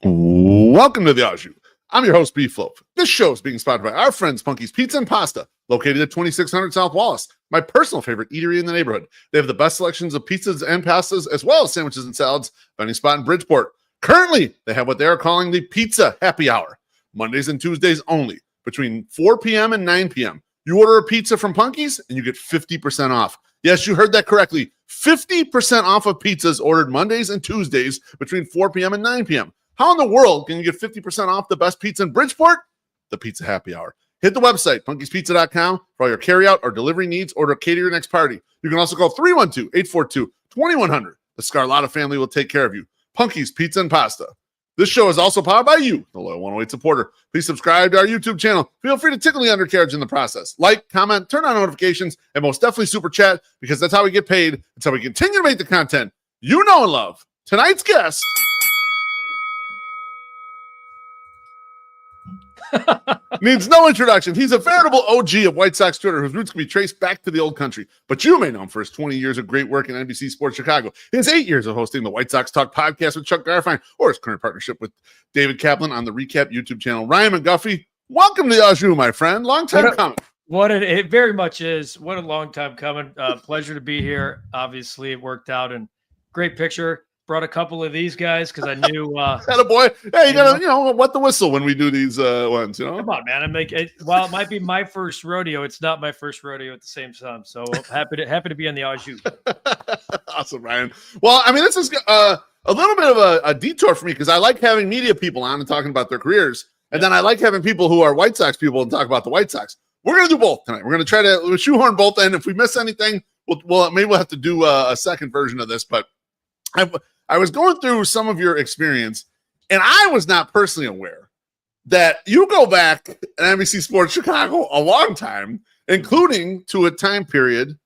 Welcome to the Aussie. I'm your host, Beef Loaf. This show is being sponsored by our friends Punky's Pizza and Pasta, located at 2600 South Wallace, my personal favorite eatery in the neighborhood. They have the best selections of pizzas and pastas, as well as sandwiches and salads, finding spot in Bridgeport. Currently, they have what they are calling the Pizza Happy Hour, Mondays and Tuesdays only, between 4 p.m. and 9 p.m. You order a pizza from Punky's, and you get 50% off. Yes, you heard that correctly. 50% off of pizzas ordered Mondays and Tuesdays between 4 p.m. and 9 p.m. How in the world can you get 50% off the best pizza in Bridgeport? The Pizza Happy Hour. Hit the website, punkyspizza.com, for all your carryout or delivery needs, or to cater your next party. You can also call 312-842-2100. The Scarlotta family will take care of you. Punky's Pizza and Pasta. This show is also powered by you, the Loyal 108 supporter. Please subscribe to our YouTube channel. Feel free to tickle the undercarriage in the process. Like, comment, turn on notifications, and most definitely super chat, because that's how we get paid. It's how we continue to make the content you know and love. Tonight's guest... needs no introduction. He's a veritable OG of White Sox Twitter whose roots can be traced back to the old country. But you may know him for his 20 years of great work in NBC Sports Chicago, his 8 years of hosting the White Sox Talk podcast with Chuck Garfien, or his current partnership with David Kaplan on the Recap YouTube channel. Ryan McGuffey, welcome to the Au my friend. Long time coming. It very much is. What a long time coming. Pleasure to be here. Obviously, it worked out, and great picture. Brought a couple of these guys because I knew. Had a boy. Hey, you gotta, wet the whistle when we do these ones. Come on, man. While it might be my first rodeo, it's not my first rodeo at the same time. So happy to be on the Au. Awesome, Ryan. Well, I mean, this is a little bit of a detour for me because I like having media people on and talking about their careers, and then I like having people who are White Sox people and talk about the White Sox. We're gonna do both tonight. We're gonna try to shoehorn both in. If we miss anything, maybe we'll have to do a second version of this, but I was going through some of your experience, and I was not personally aware that you go back at NBC Sports Chicago a long time, including to a time period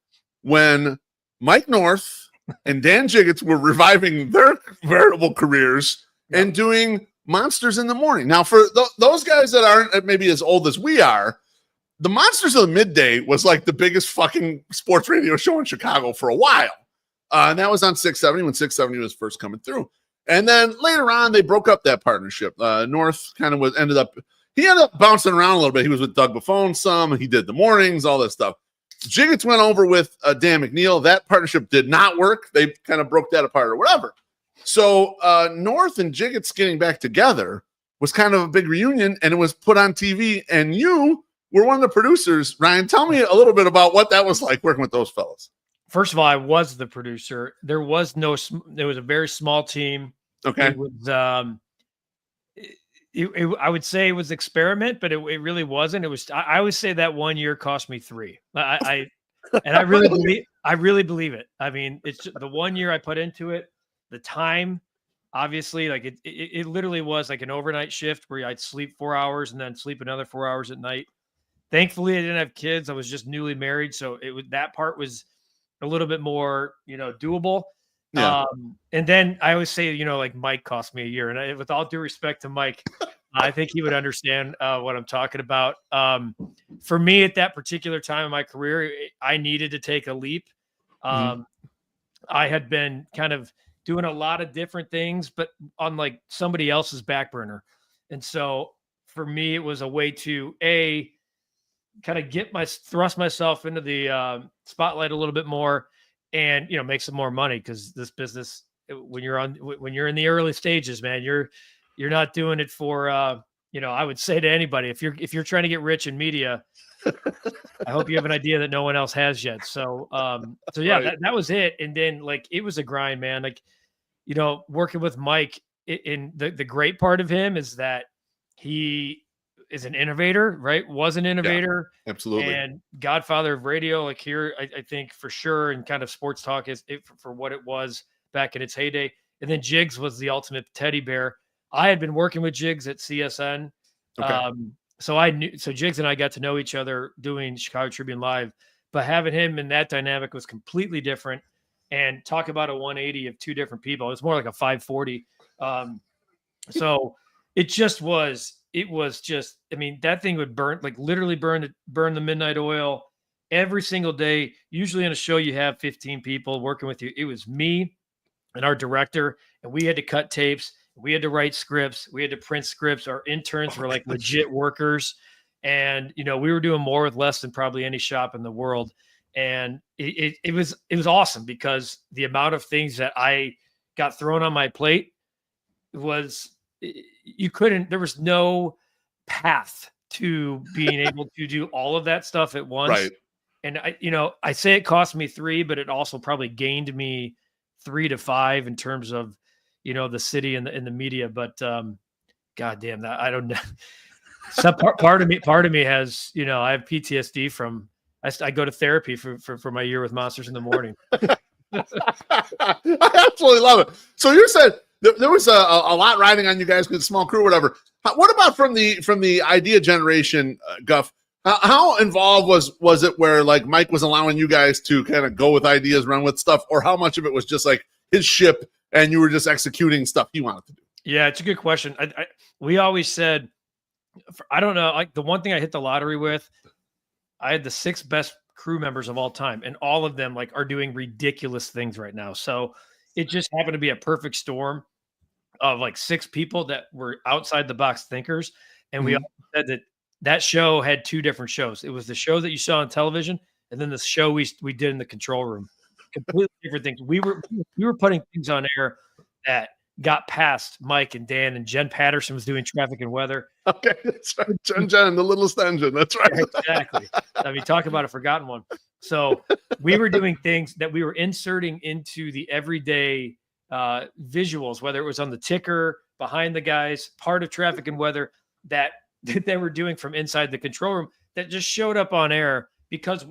when Mike North and Dan Jiggets were reviving their veritable careers and doing Monsters in the Morning. Now, for those guys that aren't maybe as old as we are, the Monsters of the Midday was like the biggest fucking sports radio show in Chicago for a while. And that was on 670 when 670 was first coming through. And then later on, they broke up that partnership. North kind of ended up bouncing around a little bit. He was with Doug Buffone some. He did the mornings, all that stuff. Jiggets went over with Dan McNeil. That partnership did not work. They kind of broke that apart or whatever. So North and Jiggets getting back together was kind of a big reunion, and it was put on TV. And you were one of the producers. Ryan, tell me a little bit about what that was like working with those fellas. First of all, I was the producer. There was a very small team. Okay. It was, I would say it was experiment, but it really wasn't. It was, I always say that 1 year cost me 3. I really believe it. I mean, it's the 1 year I put into it, the time, obviously, like it literally was like an overnight shift where I'd sleep 4 hours and then sleep another 4 hours at night. Thankfully, I didn't have kids. I was just newly married. So that part was a little bit more, doable. Yeah. And then I always say, like Mike cost me a year. And with all due respect to Mike, I think he would understand what I'm talking about. For me at that particular time in my career, I needed to take a leap. I had been kind of doing a lot of different things, but on like somebody else's back burner. And so for me, it was a way to kind of thrust myself into the spotlight a little bit more and, make some more money. Cause this business, when you're in the early stages, man, you're not doing it for, I would say to anybody, if you're trying to get rich in media, I hope you have an idea that no one else has yet. So yeah, right. that was it. And then like, it was a grind, man. Like, working with Mike in the great part of him is that he is an innovator, right? Was an innovator. Yeah, absolutely. And godfather of radio, like here, I think for sure. And kind of sports talk is it for what it was back in its heyday. And then Jiggs was the ultimate teddy bear. I had been working with Jiggs at CSN. Okay. So Jiggs and I got to know each other doing Chicago Tribune Live, but having him in that dynamic was completely different. And talk about a 180 of two different people. It was more like a 540. So it was just, I mean, that thing would literally burn the midnight oil every single day. Usually in a show, you have 15 people working with you. It was me and our director, and we had to cut tapes. We had to write scripts. We had to print scripts. Our interns were like legit workers. And, you know, we were doing more with less than probably any shop in the world. And it was awesome because the amount of things that I got thrown on my plate was, there was no path to being able to do all of that stuff at once. Right. And I say it cost me 3, but it also probably gained me 3 to 5 in terms of, you know, the city and the media. But God damn that. I don't know. Some part of me has, you know, I have PTSD from, I go to therapy for my year with Monsters in the Morning. I absolutely love it. So you said there was a lot riding on you guys with a small crew, whatever. What about from the idea generation, Guff? How involved was it where like Mike was allowing you guys to kind of go with ideas, run with stuff, or how much of it was just like his ship and you were just executing stuff he wanted to do? Yeah, it's a good question. We always said, I don't know, like the one thing I hit the lottery with, I had the 6 best crew members of all time, and all of them like are doing ridiculous things right now. So it just happened to be a perfect storm of like 6 people that were outside the box thinkers. And we all said that show had 2 different shows. It was the show that you saw on television, and then the show we did in the control room. Completely different things. We were putting things on air that got past Mike and Dan, and Jen Patterson was doing traffic and weather. Okay, that's right. Jen, the littlest engine. That's right. Yeah, exactly. I mean, talk about a forgotten one. So we were doing things that we were inserting into the everyday visuals, whether it was on the ticker, behind the guys, part of traffic and weather that they were doing from inside the control room that just showed up on air because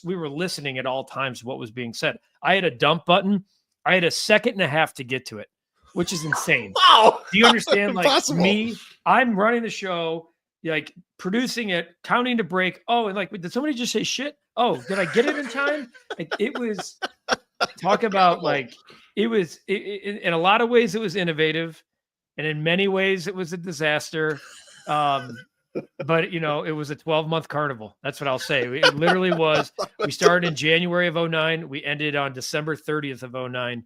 we were listening at all times to what was being said. I had a dump button. I had a second and a half to get to it, which is insane. Wow. Do you understand? Like Impossible. me, I'm running the show, like producing it, counting to break. Oh, and like, did somebody just say shit? Oh, did I get it in time? Like, it was, talk about like, in a lot of ways it was innovative, and in many ways it was a disaster. But you know, it was a 12-month carnival. That's what I'll say. It literally was. We started in January of 2009. We ended on December 30th of 2009.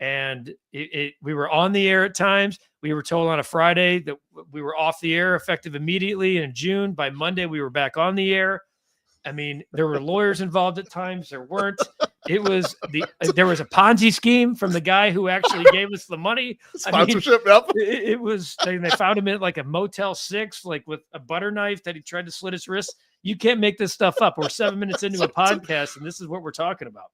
And we were on the air at times. We were told on a Friday that we were off the air effective immediately. And in June, by Monday, we were back on the air. I mean, there were lawyers involved at times. There weren't. There was a Ponzi scheme from the guy who actually gave us the money. Sponsorship, yep. It was. They found him at like a Motel 6, like with a butter knife that he tried to slit his wrist. You can't make this stuff up. We're 7 minutes into a podcast, and this is what we're talking about.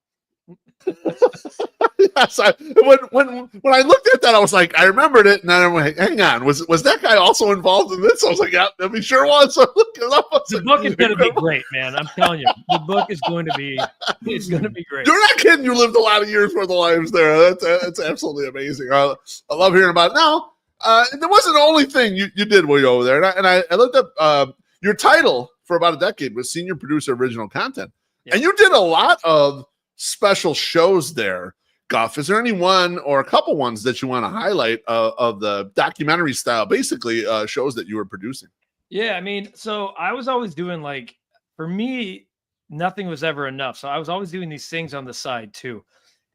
Yes, when I looked at that, I was like, I remembered it, and then I'm like, hang on, was that guy also involved in this? I was like, yeah, he sure was. So I looked it up. The book is going to be great, man. I'm telling you, the book is going to be, it's going to be great. You're not kidding. You lived a lot of years worth of lives there. That's absolutely amazing. I love hearing about it. Now, it wasn't the only thing you did while you were over there, and I looked up your title for about a decade was senior producer of original content, and you did a lot of special shows there. Guff, is there any one or a couple ones that you want to highlight of the documentary style, basically shows that you were producing? Yeah, I mean, so I was always doing like, for me, nothing was ever enough. So I was always doing these things on the side too,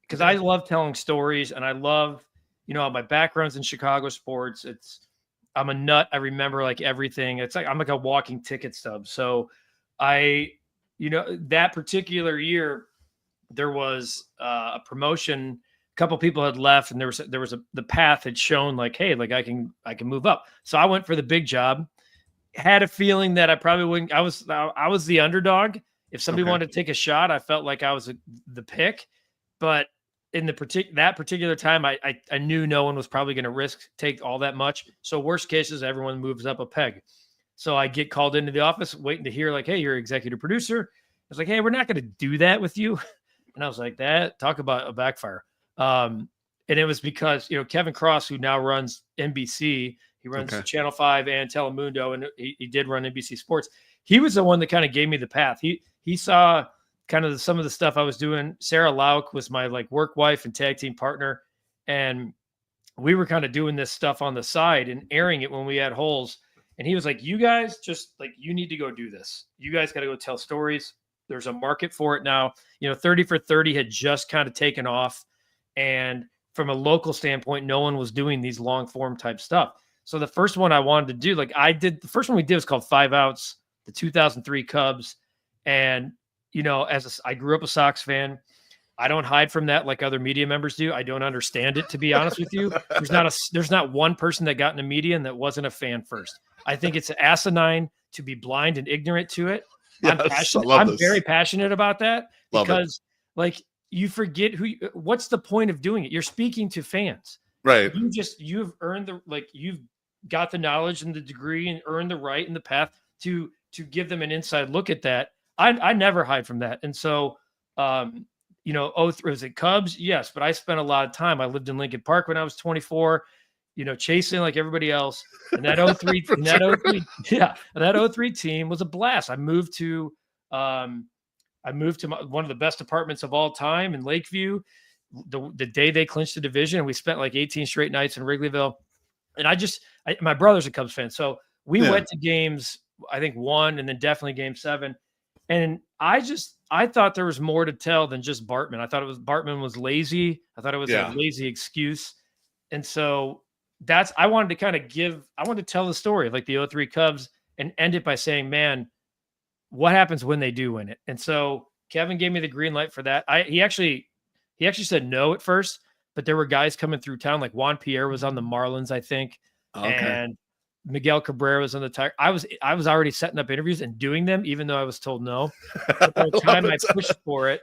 because I love telling stories, and I love, you know, my background's in Chicago sports. I'm a nut. I remember like everything. It's like I'm like a walking ticket stub. So that particular year, there was a promotion. A couple people had left, and the path had shown like, hey, like I can move up. So I went for the big job. Had a feeling that I probably wouldn't. I was the underdog. If somebody wanted to take a shot, I felt like I was the pick. But in that particular time, I knew no one was probably going to take all that much. So worst case is everyone moves up a peg. So I get called into the office, waiting to hear like, hey, you're executive producer. I was like, hey, we're not going to do that with you. And I was like, talk about a backfire. And it was because, you know, Kevin Cross, who now runs NBC, he runs Channel 5 and Telemundo, and he did run NBC Sports. He was the one that kind of gave me the path. He saw kind of some of the stuff I was doing. Sarah Lauk was my like work wife and tag team partner. And we were kind of doing this stuff on the side and airing it when we had holes. And he was like, you guys just like, you need to go do this. You guys got to go tell stories. There's a market for it now. You know, 30 for 30 had just kind of taken off, and from a local standpoint, no one was doing these long form type stuff. So the first one I wanted to do, like the first one we did was called 5 Outs, the 2003 Cubs. And, I grew up a Sox fan. I don't hide from that like other media members do. I don't understand it, to be honest with you. There's not one person that got in the media and that wasn't a fan first. I think it's asinine to be blind and ignorant to it. Yes, I'm very passionate about that because like you forget what's the point of doing it? You're speaking to fans, right? You've earned you've got the knowledge and the degree and earned the right and the path to give them an inside look at that. I never hide from that. And so, was it Cubs? Yes, but I spent a lot of time. I lived in Lincoln Park when I was 24, chasing like everybody else. And that 03, that 03 team was a blast. I moved to one of the best apartments of all time in Lakeview. The day they clinched the division, and we spent like 18 straight nights in Wrigleyville. And my brother's a Cubs fan, so we went to games, I think 1 and then definitely game 7. And I thought there was more to tell than just Bartman. I thought Bartman was lazy. I thought it was a lazy excuse. And so I wanted to tell the story of like the 03 Cubs and end it by saying, man, what happens when they do win it? And so Kevin gave me the green light for that. He actually said no at first, but there were guys coming through town. Like Juan Pierre was on the Marlins, I think. Okay. And Miguel Cabrera was on the Tiger. I was already setting up interviews and doing them, even though I was told no. But by the time I pushed for it,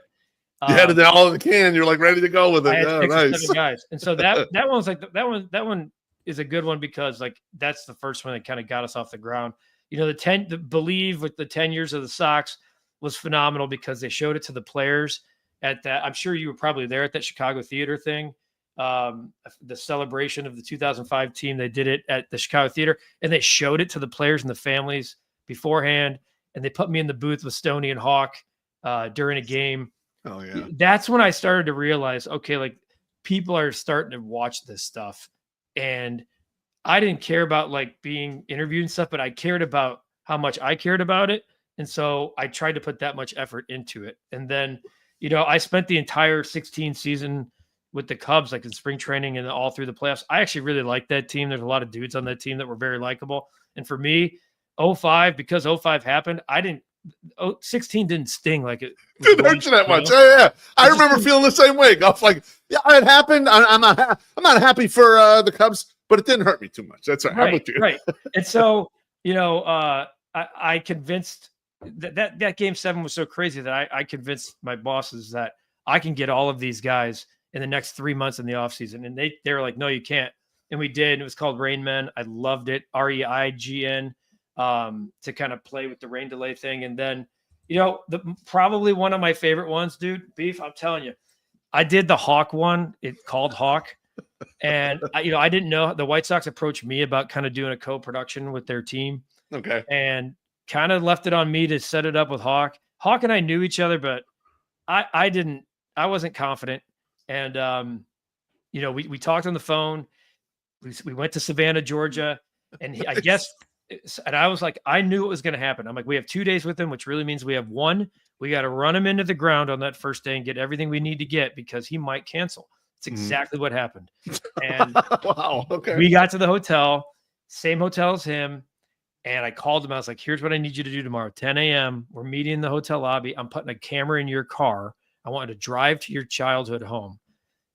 you had it all in the can. You're like ready to go with it. I had Oh, 6 or nice. 7 guys, and so that one's like that one is a good one because like that's the first one that kind of got us off the ground. The Believe with the 10 years of the Sox was phenomenal because they showed it to the players at that. I'm sure you were probably there at that Chicago Theater thing. The celebration of the 2005 team, they did it at the Chicago Theater and they showed it to the players and the families beforehand. And they put me in the booth with Stoney and Hawk during a game. Oh yeah. That's when I started to realize, okay, like people are starting to watch this stuff. And I didn't care about like being interviewed and stuff, but I cared about how much I cared about it. And so I tried to put that much effort into it. And then, I spent the entire 16 season with the Cubs, like in spring training and all through the playoffs. I actually really liked that team. There's a lot of dudes on that team that were very likable. And for me, 05, because 05 happened, 16 didn't sting like it. Didn't hurt you that much. Yeah. I remember feeling the same way. I was like, yeah, it happened. I'm not happy for the Cubs, but it didn't hurt me too much. That's right. I'm with you. Right. And so, I convinced that game 7 was so crazy that I convinced my bosses that I can get all of these guys in the next 3 months in the offseason. And they were like, no, you can't. And we did. And it was called Rain Men. I loved it. REIGN, to kind of play with the rain delay thing. And then, probably one of my favorite ones, dude, Beef, I'm telling you, I did the Hawk one. It called Hawk. And I didn't know the White Sox approached me about kind of doing a co-production with their team. Okay. And kind of left it on me to set it up with Hawk. Hawk and I knew each other, but I wasn't confident. And, we talked on the phone. We went to Savannah, Georgia, and I guess, and I was like, I knew it was going to happen. I'm like, we have 2 days with him, which really means we have 1. We got to run him into the ground on that first day and get everything we need to get because he might cancel. It's exactly what happened. And wow. Okay. We got to the hotel, same hotel as him. And I called him. I was like, here's what I need you to do tomorrow, 10 a.m. We're meeting in the hotel lobby. I'm putting a camera in your car. I want you to drive to your childhood home.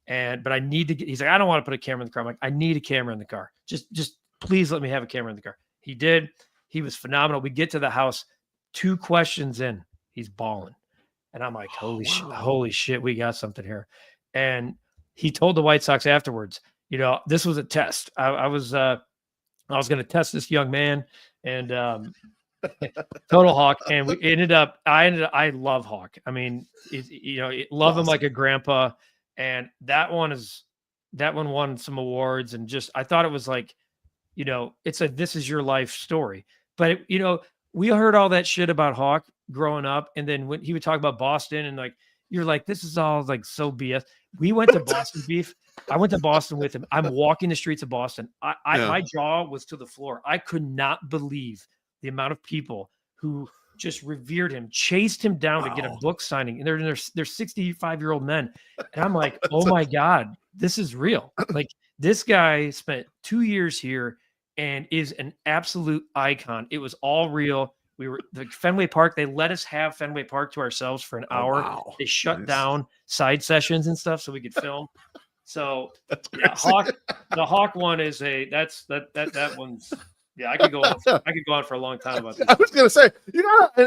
But I need to he's like, I don't want to put a camera in the car. I'm like, I need a camera in the car. Just please let me have a camera in the car. He did. He was phenomenal. We get to the house, 2 questions in, he's bawling. And I'm like, holy shit, we got something here. And he told the White Sox afterwards, this was a test. I was going to test this young man and total Hawk. And we I love Hawk. I mean, love him like a grandpa. And that one won some awards. And I thought it was like, it's a this is your life story. But we heard all that shit about Hawk growing up, and then when he would talk about Boston, and like you're like, this is all like so BS. We went to Boston, Beef. I went to Boston with him. I'm walking the streets of Boston. My jaw was to the floor. I could not believe the amount of people who just revered him, chased him down to get a book signing. And they're 65-year-old men. And I'm like, oh my God, this is real. Like, this guy spent 2 years here and is an absolute icon. It was all real. We were the Fenway Park. They let us have Fenway Park to ourselves for an hour. Wow. They shut down side sessions and stuff so we could film. So the Hawk one is that one's. Yeah, I could go on for a long time about this. I was gonna say,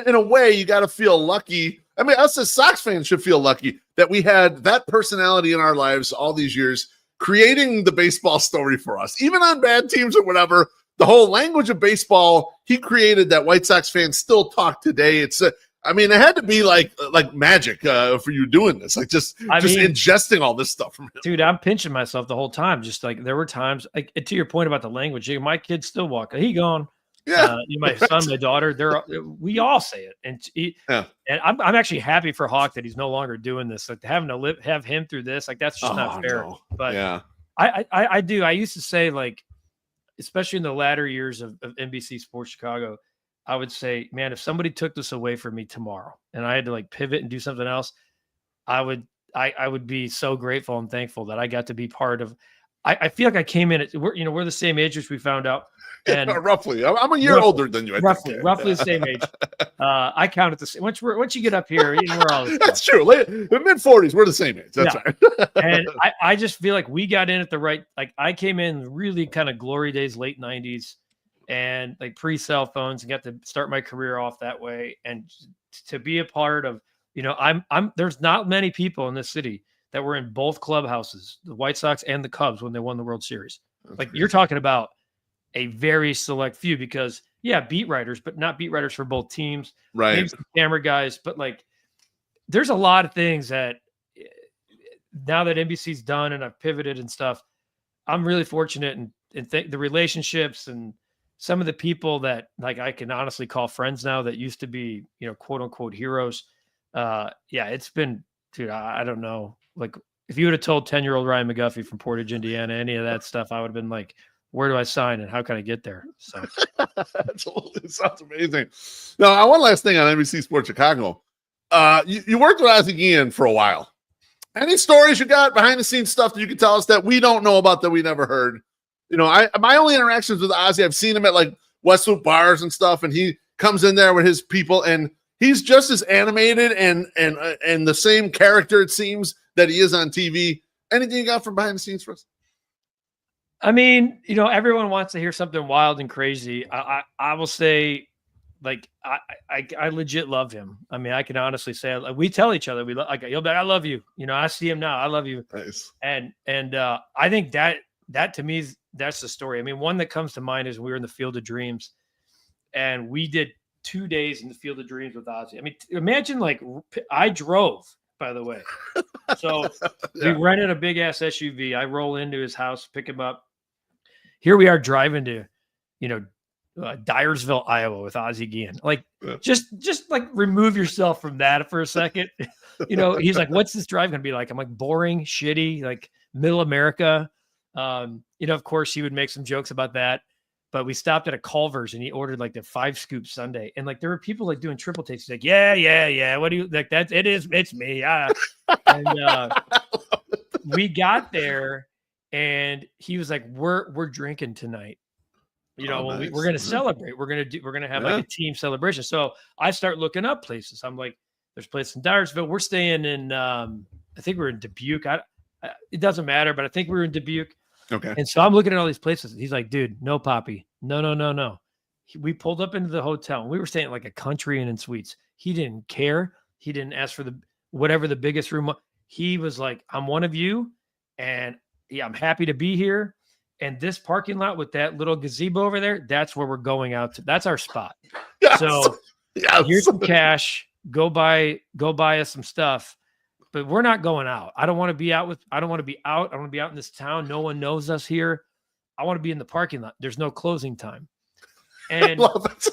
in a way, you gotta feel lucky. I mean, us as Sox fans should feel lucky that we had that personality in our lives all these years, creating the baseball story for us. Even on bad teams or whatever, the whole language of baseball he created that White Sox fans still talk today. It's I mean, it had to be like magic for you doing this, like just ingesting all this stuff from him. Dude, I'm pinching myself the whole time. Just like there were times, like to your point about the language, my kids still walk. He gone. Yeah, my son, my daughter, we all say it, and I'm actually happy for Hawk that he's no longer doing this. Like having to have him through this, like that's just not fair. No. But yeah, I do. I used to say, like, especially in the latter years of NBC Sports Chicago, I would say, man, if somebody took this away from me tomorrow and I had to like pivot and do something else, I would be so grateful and thankful that I got to be part of. I feel like I came in we're the same age as we found out. And roughly, I'm a year older than you. Roughly the same age. I count it the same. Once you get up here, we're all. That's true. Mid 40s, we're the same age. That's right. And I just feel like we got in at the right. Like I came in really kind of glory days, late 90s, and like pre-cell phones, and got to start my career off that way. And to be a part of, there's not many people in this city that were in both clubhouses, the White Sox and the Cubs, when they won the World Series. That's like crazy. You're talking about a very select few, because beat writers, but not beat writers for both teams, right? Maybe some camera guys, but like there's a lot of things that now that NBC's done and I've pivoted and stuff, I'm really fortunate and the relationships and some of the people that like I can honestly call friends now that used to be, quote unquote heroes. It's been, dude, I don't know. Like if you would have told 10-year-old Ryan McGuffey from Portage, Indiana, any of that stuff, I would have been like, where do I sign and how can I get there? So it sounds amazing. Now, one last thing on NBC Sports Chicago. You worked with Aussie Guillen for a while. Any stories you got, behind the scenes stuff that you can tell us that we don't know about, that we never heard? My only interactions with Aussie, I've seen him at like Westwood bars and stuff, and he comes in there with his people, and he's just as animated and the same character, it seems, that he is on TV. Anything you got from behind the scenes for us? I mean, everyone wants to hear something wild and crazy. I will say, like, I legit love him. I mean, I can honestly say, like, we tell each other, he'll be like, I love you. I see him now. I love you. Nice. And I think that to me, that's the story. I mean, one that comes to mind is we were in the Field of Dreams, and we did 2 days in the Field of Dreams with Ozzy. I mean, imagine, like, I drove, by the way. So we rented a big ass SUV. I roll into his house, pick him up. Here we are driving to, Dyersville, Iowa with Aussie Guillen. Like, just like remove yourself from that for a second. He's like, what's this drive going to be like? I'm like, boring, shitty, like middle America. Of course he would make some jokes about that, but we stopped at a Culver's and he ordered like the 5-scoop sundae. And like, there were people like doing triple takes. He's like, yeah. What do you like? It's me. And we got there and he was like, we're drinking tonight. Nice. We're going to celebrate. We're going to have like a team celebration. So I start looking up places. I'm like, there's places in Dyersville. We're staying in, I think we're in Dubuque. It doesn't matter, but I think we were in Dubuque. Okay. And so I'm looking at all these places. He's like, dude, no, Poppy. No. We pulled up into the hotel and we were staying at like a country inn and suites. He didn't care. He didn't ask for whatever the biggest room was. He was like, I'm one of you. And I'm happy to be here. And this parking lot with that little gazebo over there, that's where we're going out to. That's our spot. Yes. So here's some cash. Go buy us some stuff. But we're not going out. I don't want to be out. I want to be out in this town. No one knows us here. I want to be in the parking lot. There's no closing time. And I love it.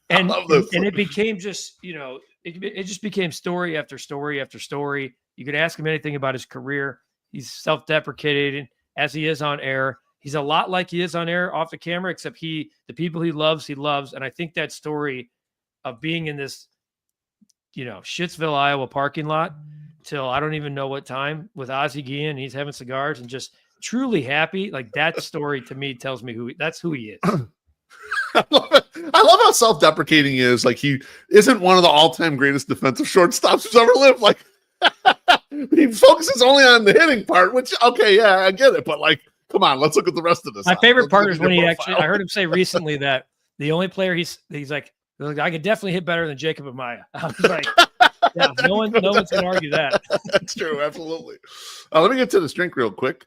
and it became just, it just became story after story after story. You could ask him anything about his career. He's self-deprecating as he is on air. He's a lot like he is on air off the camera, except the people he loves. And I think that story of being in this, Shittsville, Iowa parking lot till I don't even know what time with Aussie Guillen. He's having cigars and just truly happy. Like that story to me tells me that's who he is. I love how self-deprecating he is. Like he isn't one of the all-time greatest defensive shortstops who's ever lived. Like he focuses only on the hitting part, which okay, yeah, I get it. But like, come on, let's look at the rest of this. My favorite part is when I heard him say recently that the only player he's like, I could definitely hit better than Jacob Amaya. I was like, yeah, no one's gonna argue that. That's true, absolutely. Let me get to this drink real quick.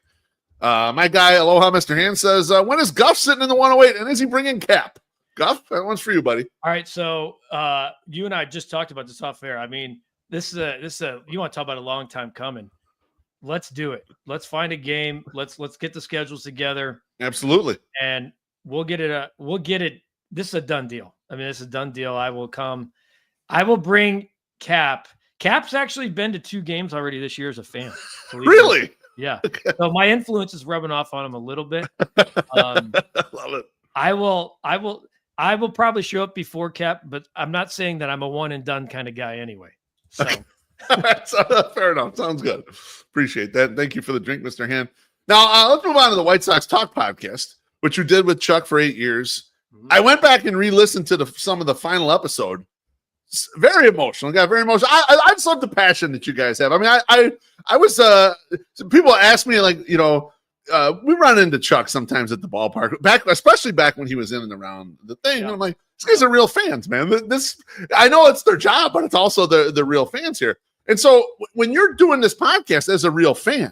My guy, Aloha, Mr. Hand says, when is Guff sitting in the 108 and is he bringing Cap? Guff, that one's for you, buddy. All right, so you and I just talked about this off air. I mean, this is a you want to talk about a long time coming. Let's do it. Let's find a game. Let's get the schedules together. Absolutely. And we'll get it. This is a done deal. I mean, this is a done deal. I will come. I will bring Cap. Cap's actually been to 2 games already this year as a fan. Really? Yeah. Okay. So my influence is rubbing off on him a little bit. Love it. I will probably show up before Cap, but I'm not saying that I'm a one and done kind of guy anyway. So fair enough. Sounds good. Appreciate that. Thank you for the drink, Mr. Hand. Now let's move on to the White Sox Talk podcast, which you did with Chuck for 8 years. Mm-hmm. I went back and re-listened to some of the final episode. It's very emotional. Got very emotional. I just love the passion that you guys have. I mean, I was people ask me like, we run into Chuck sometimes at the ballpark especially back when he was in and around the thing. Yeah. And I'm like, these guys are real fans, man. This I know it's their job, but it's also the real fans here. And so when you're doing this podcast as a real fan,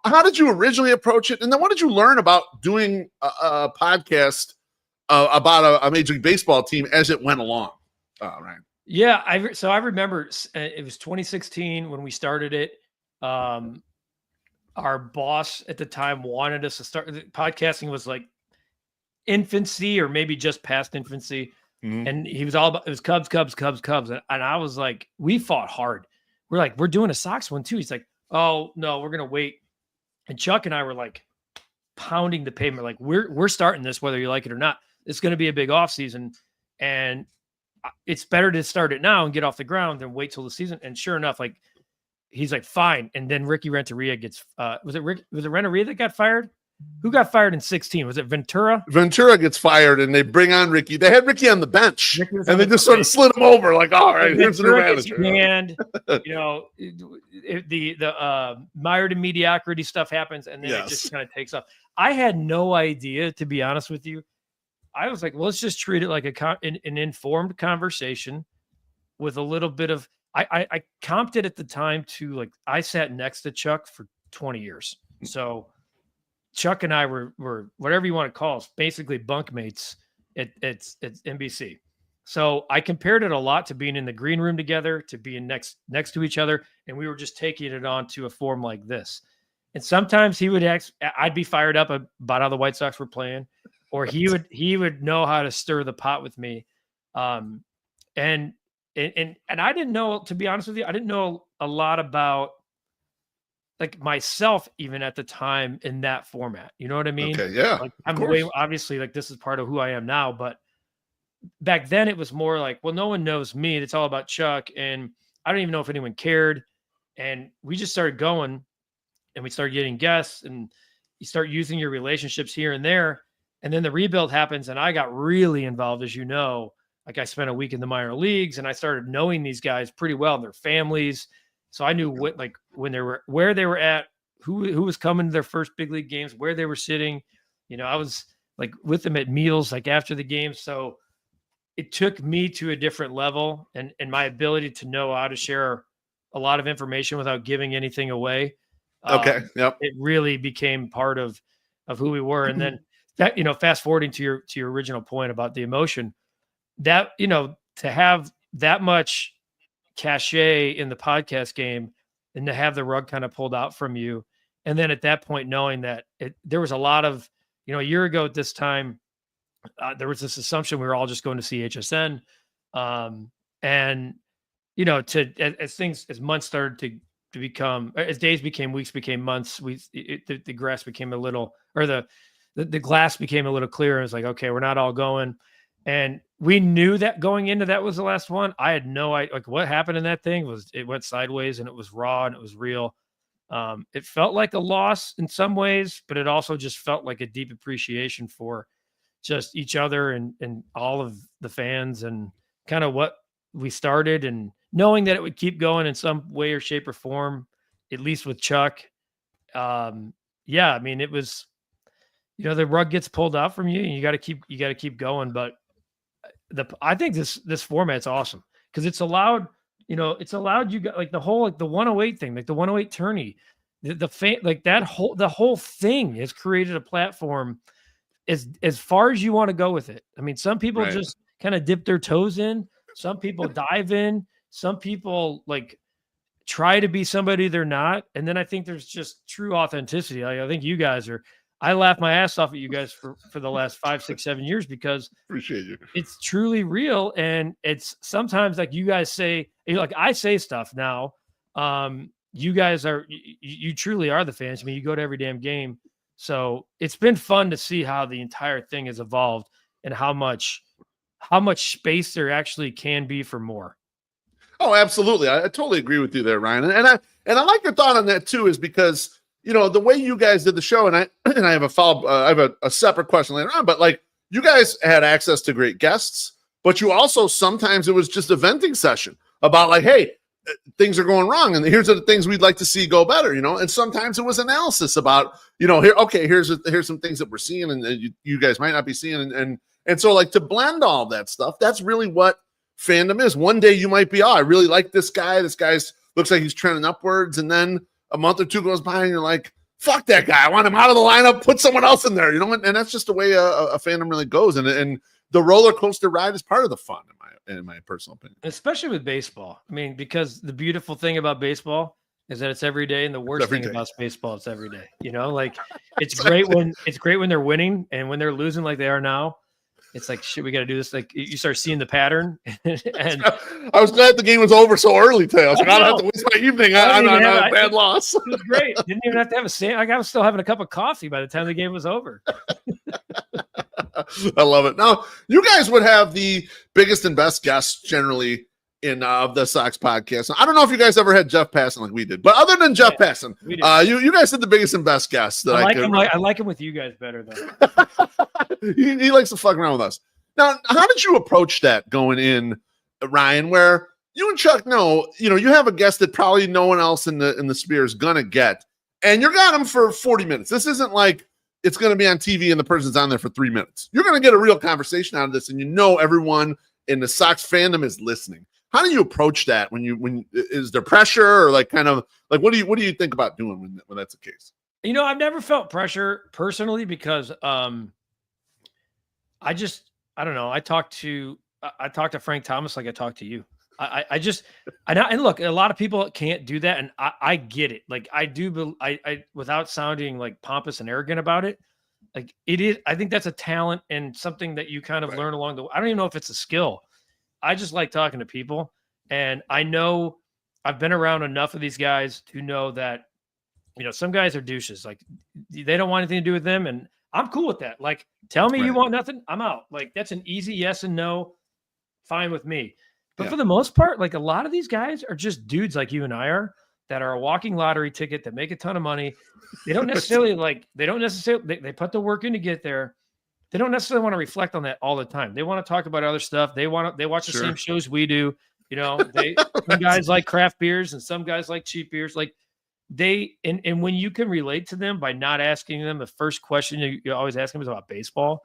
how did you originally approach it? And then what did you learn about doing a podcast about a Major League Baseball team as it went along? Right. Yeah. I remember it was 2016 when we started it. Our boss at the time wanted us to start. Podcasting was like infancy or maybe just past infancy. Mm-hmm. And he was all about, it was Cubs. And I was like, we fought hard. We're like, we're doing a Sox one too. He's like, oh no, we're going to wait. And Chuck and I were like pounding the pavement. Like we're starting this, whether you like it or not. It's going to be a big off season. And it's better to start it now and get off the ground than wait till the season. And sure enough, like he's like, fine. And then Ricky Renteria gets, was it Renteria that got fired? Who got fired in 16? Was it Ventura? Ventura gets fired and they bring on Ricky. They had Ricky on the bench and they just sort of slid him over like, all right, here's the new manager. And, the mired in mediocrity stuff happens and then it just kind of takes off. I had no idea, to be honest with you. I was like, well, let's just treat it like an informed conversation with a little bit of, I comped it at the time to like, I sat next to Chuck for 20 years. So Chuck and I were whatever you want to call us, basically bunkmates at NBC. So I compared it a lot to being in the green room together, to being next to each other. And we were just taking it on to a form like this. And sometimes I'd be fired up about how the White Sox were playing, or he would know how to stir the pot with me. And I didn't know, to be honest with you, I didn't know a lot about like myself even at the time in that format. You know what I mean? Okay, yeah. Like I'm way, obviously like this is part of who I am now, but back then it was more like, well, no one knows me. It's all about Chuck. And I don't even know if anyone cared. And we just started going and we started getting guests and you start using your relationships here and there. And then the rebuild happens and I got really involved, as you know. Like I spent a week in the minor leagues and I started knowing these guys pretty well and their families. So I knew where they were at, who was coming to their first big league games, where they were sitting. I was like with them at meals, like after the game. So it took me to a different level and my ability to know how to share a lot of information without giving anything away. Okay. Yep. It really became part of who we were. And then that, fast forwarding to your original point about the emotion, that, to have that much cachet in the podcast game and to have the rug kind of pulled out from you. And then at that point, knowing that there was a lot of, a year ago at this time, there was this assumption we were all just going to see HSN. And, as months started to become, as days became weeks, became months, the grass became a little, or the glass became a little clearer. It's like, okay, we're not all going. And we knew that going into that was the last one. I had no idea, like, what happened in that thing was it went sideways and it was raw and it was real. It felt like a loss in some ways, but it also just felt like a deep appreciation for just each other and all of the fans and kind of what we started, and knowing that it would keep going in some way or shape or form, at least with Chuck. Yeah, I mean, it was, the rug gets pulled out from you and you got to keep going. But I think this format's awesome because it's allowed you got like the whole, like the 108 thing, like the 108 tourney, the fan, like the whole thing has created a platform as far as you want to go with it. I mean, some people just kind of dip their toes in, some people dive in, some people like try to be somebody they're not. And then I think there's just true authenticity. I think you guys I laugh my ass off at you guys for the last 5, 6, 7 years because appreciate you. It's truly real. And it's sometimes like you guys say, like I say stuff now. You guys you truly are the fans. I mean, you go to every damn game. So it's been fun to see how the entire thing has evolved and how much space there actually can be for more. Oh, absolutely. I totally agree with you there, Ryan. And I like your thought on that too, is because, the way you guys did the show, and I have a follow, I have a separate question later on, but like you guys had access to great guests, but you also, sometimes it was just a venting session about like, hey, things are going wrong and here's the things we'd like to see go better, and sometimes it was analysis about, here's some things that we're seeing and you guys might not be seeing. And so like to blend all that stuff, that's really what fandom is. One day you might be, I really like this guy. This guy's looks like he's trending upwards. And then a month or two goes by and you're like, fuck that guy. I want him out of the lineup. Put someone else in there, and that's just the way a fandom really goes. And the roller coaster ride is part of the fun, in my personal opinion. Especially with baseball. I mean, because the beautiful thing about baseball is that it's every day, and the worst thing about baseball is every day. Like it's great when they're winning, and when they're losing like they are now, it's like, shit, we got to do this. Like you start seeing the pattern. And I was glad the game was over so early today. I was like, I don't have to waste my evening on a bad loss. It was great. Didn't even have to have a sandwich. I was still having a cup of coffee by the time the game was over. I love it. Now, you guys would have the biggest and best guests generally in the Sox podcast. I don't know if you guys ever had Jeff Passan like we did, but other than Jeff Passan, you guys did the biggest and best guests that I like him with you guys better though. he likes to fuck around with us. Now, how did you approach that going in, Ryan, where you and Chuck know, you have a guest that probably no one else in the sphere is gonna get, and you got him for 40 minutes. This isn't like it's going to be on TV and the person's on there for 3 minutes. You're going to get a real conversation out of this, and everyone in the Sox fandom is listening. How do you approach that when is there pressure, or like kind of like what do you think about doing when that's the case? I've never felt pressure personally because I don't know. I talked to Frank Thomas like I talked to you. And look, a lot of people can't do that, and I get it. Like I do, I without sounding like pompous and arrogant about it, like it is. I think that's a talent and something that you kind of learn along the way. I don't even know if it's a skill. I just like talking to people, and I know I've been around enough of these guys to know that some guys are douches. Like they don't want anything to do with them, and I'm cool with that. Like tell me you want nothing, I'm out. Like that's an easy yes and no, fine with me. But for the most part, like a lot of these guys are just dudes like you and I are that are a walking lottery ticket that make a ton of money. They don't necessarily they put the work in to get there. They don't necessarily want to reflect on that all the time. They want to talk about other stuff. They watch the same shows we do. Some guys like craft beers and some guys like cheap beers. Like and when you can relate to them by not asking them the first question you always ask them is about baseball.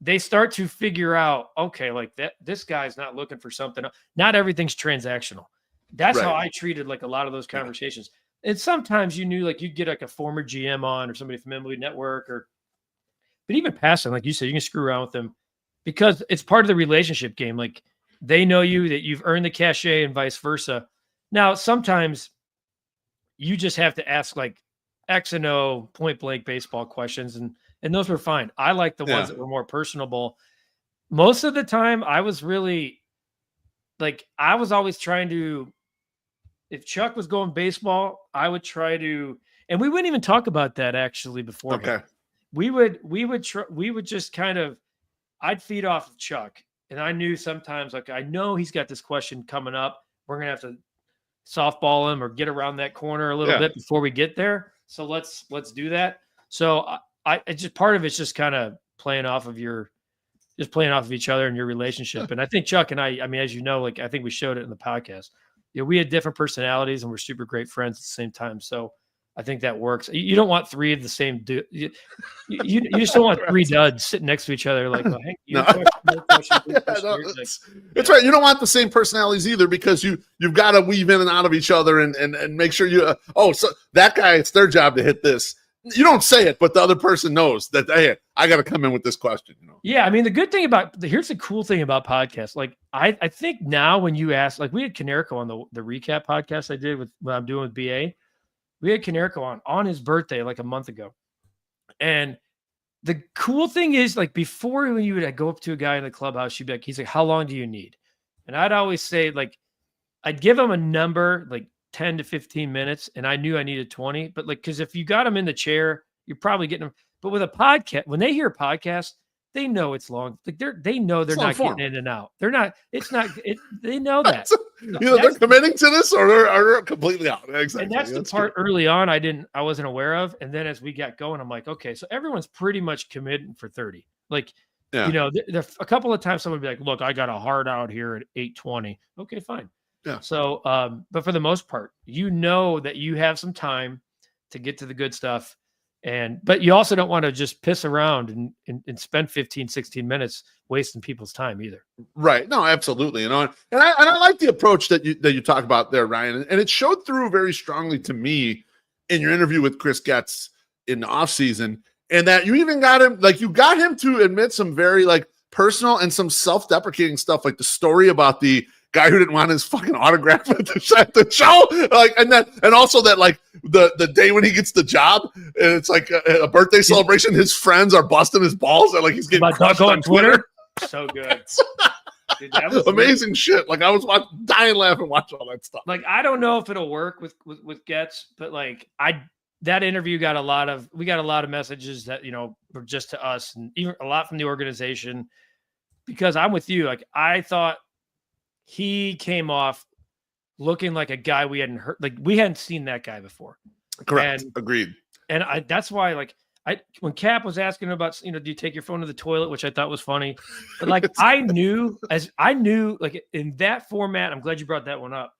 They start to figure out, okay, like this guy's not looking for something. Not everything's transactional. That's how I treated like a lot of those conversations. And sometimes like you'd get like a former GM on or somebody from MLB Network but even passing, like you said, you can screw around with them because it's part of the relationship game. Like they know you, that you've earned the cachet and vice versa. Now, sometimes you just have to ask like X and O point blank baseball questions. And those were fine. I like the ones that were more personable. Most of the time, I was really I was always trying to, if Chuck was going baseball, I would try to, and we wouldn't even talk about that actually before. Okay. We would just kind of I'd feed off of Chuck, and I knew sometimes, like, I know he's got this question coming up. We're gonna have to softball him or get around that corner a little bit before we get there. So let's do that. So I just, part of it's just kind of playing off of each other and your relationship. And I think Chuck and I mean, as you know, like, I think we showed it in the podcast. We had different personalities and we're super great friends at the same time. So I think that works. You don't want three of the same dude. You just don't want three duds sitting next to each other. Like, well, hey, it's right. You don't want the same personalities either, because you've got to weave in and out of each other and make sure you. So that guy, it's their job to hit this. You don't say it, but the other person knows that, hey, I got to come in with this question. Yeah, I mean, the good thing here's the cool thing about podcasts. Like, I think now when you ask, like, we had Canerico on the recap podcast I did with what I'm doing with BA. We had Canerico on his birthday like a month ago. And the cool thing is, like, before, when you would go up to a guy in the clubhouse, you'd be like, he's like, how long do you need? And I'd always say, like, I'd give him a number, like 10 to 15 minutes. And I knew I needed 20, but like, cause if you got him in the chair, you're probably getting them. But with a podcast, when they hear a podcast, they know it's long. Like, they know they're not getting in and out. They're not, they know that. Either they're committing to this or they're completely out. Exactly. And that's the part early on I wasn't aware of. And then as we got going, I'm like, okay, so everyone's pretty much committed for 30. Like, there a couple of times someone would be like, look, I got a hard out here at 8:20. Okay, fine. Yeah. So, but for the most part, that you have some time to get to the good stuff. But you also don't want to just piss around and spend 15, 16 minutes wasting people's time either. Right. No, absolutely. And I like the approach that you talk about there, Ryan. And it showed through very strongly to me in your interview with Chris Getz in the off season. And that you even got him to admit some very, like, personal and some self-deprecating stuff, like the story about the guy who didn't want his fucking autograph at the show, like, and also that, like, the day when he gets the job and it's like a birthday celebration, his friends are busting his balls and, like, he's getting crushed on Twitter. So good. Dude, that was amazing shit. Like, I was dying laughing watching all that stuff. Like, I don't know if it'll work with Getz, but like, that interview got a lot of messages that, were just to us, and even a lot from the organization, because I'm with you. Like, I thought he came off looking like a guy we hadn't heard. Like, we hadn't seen that guy before. Correct. Agreed. And that's why, like, when Cap was asking about, do you take your phone to the toilet, which I thought was funny, but like, I knew like, in that format, I'm glad you brought that one up.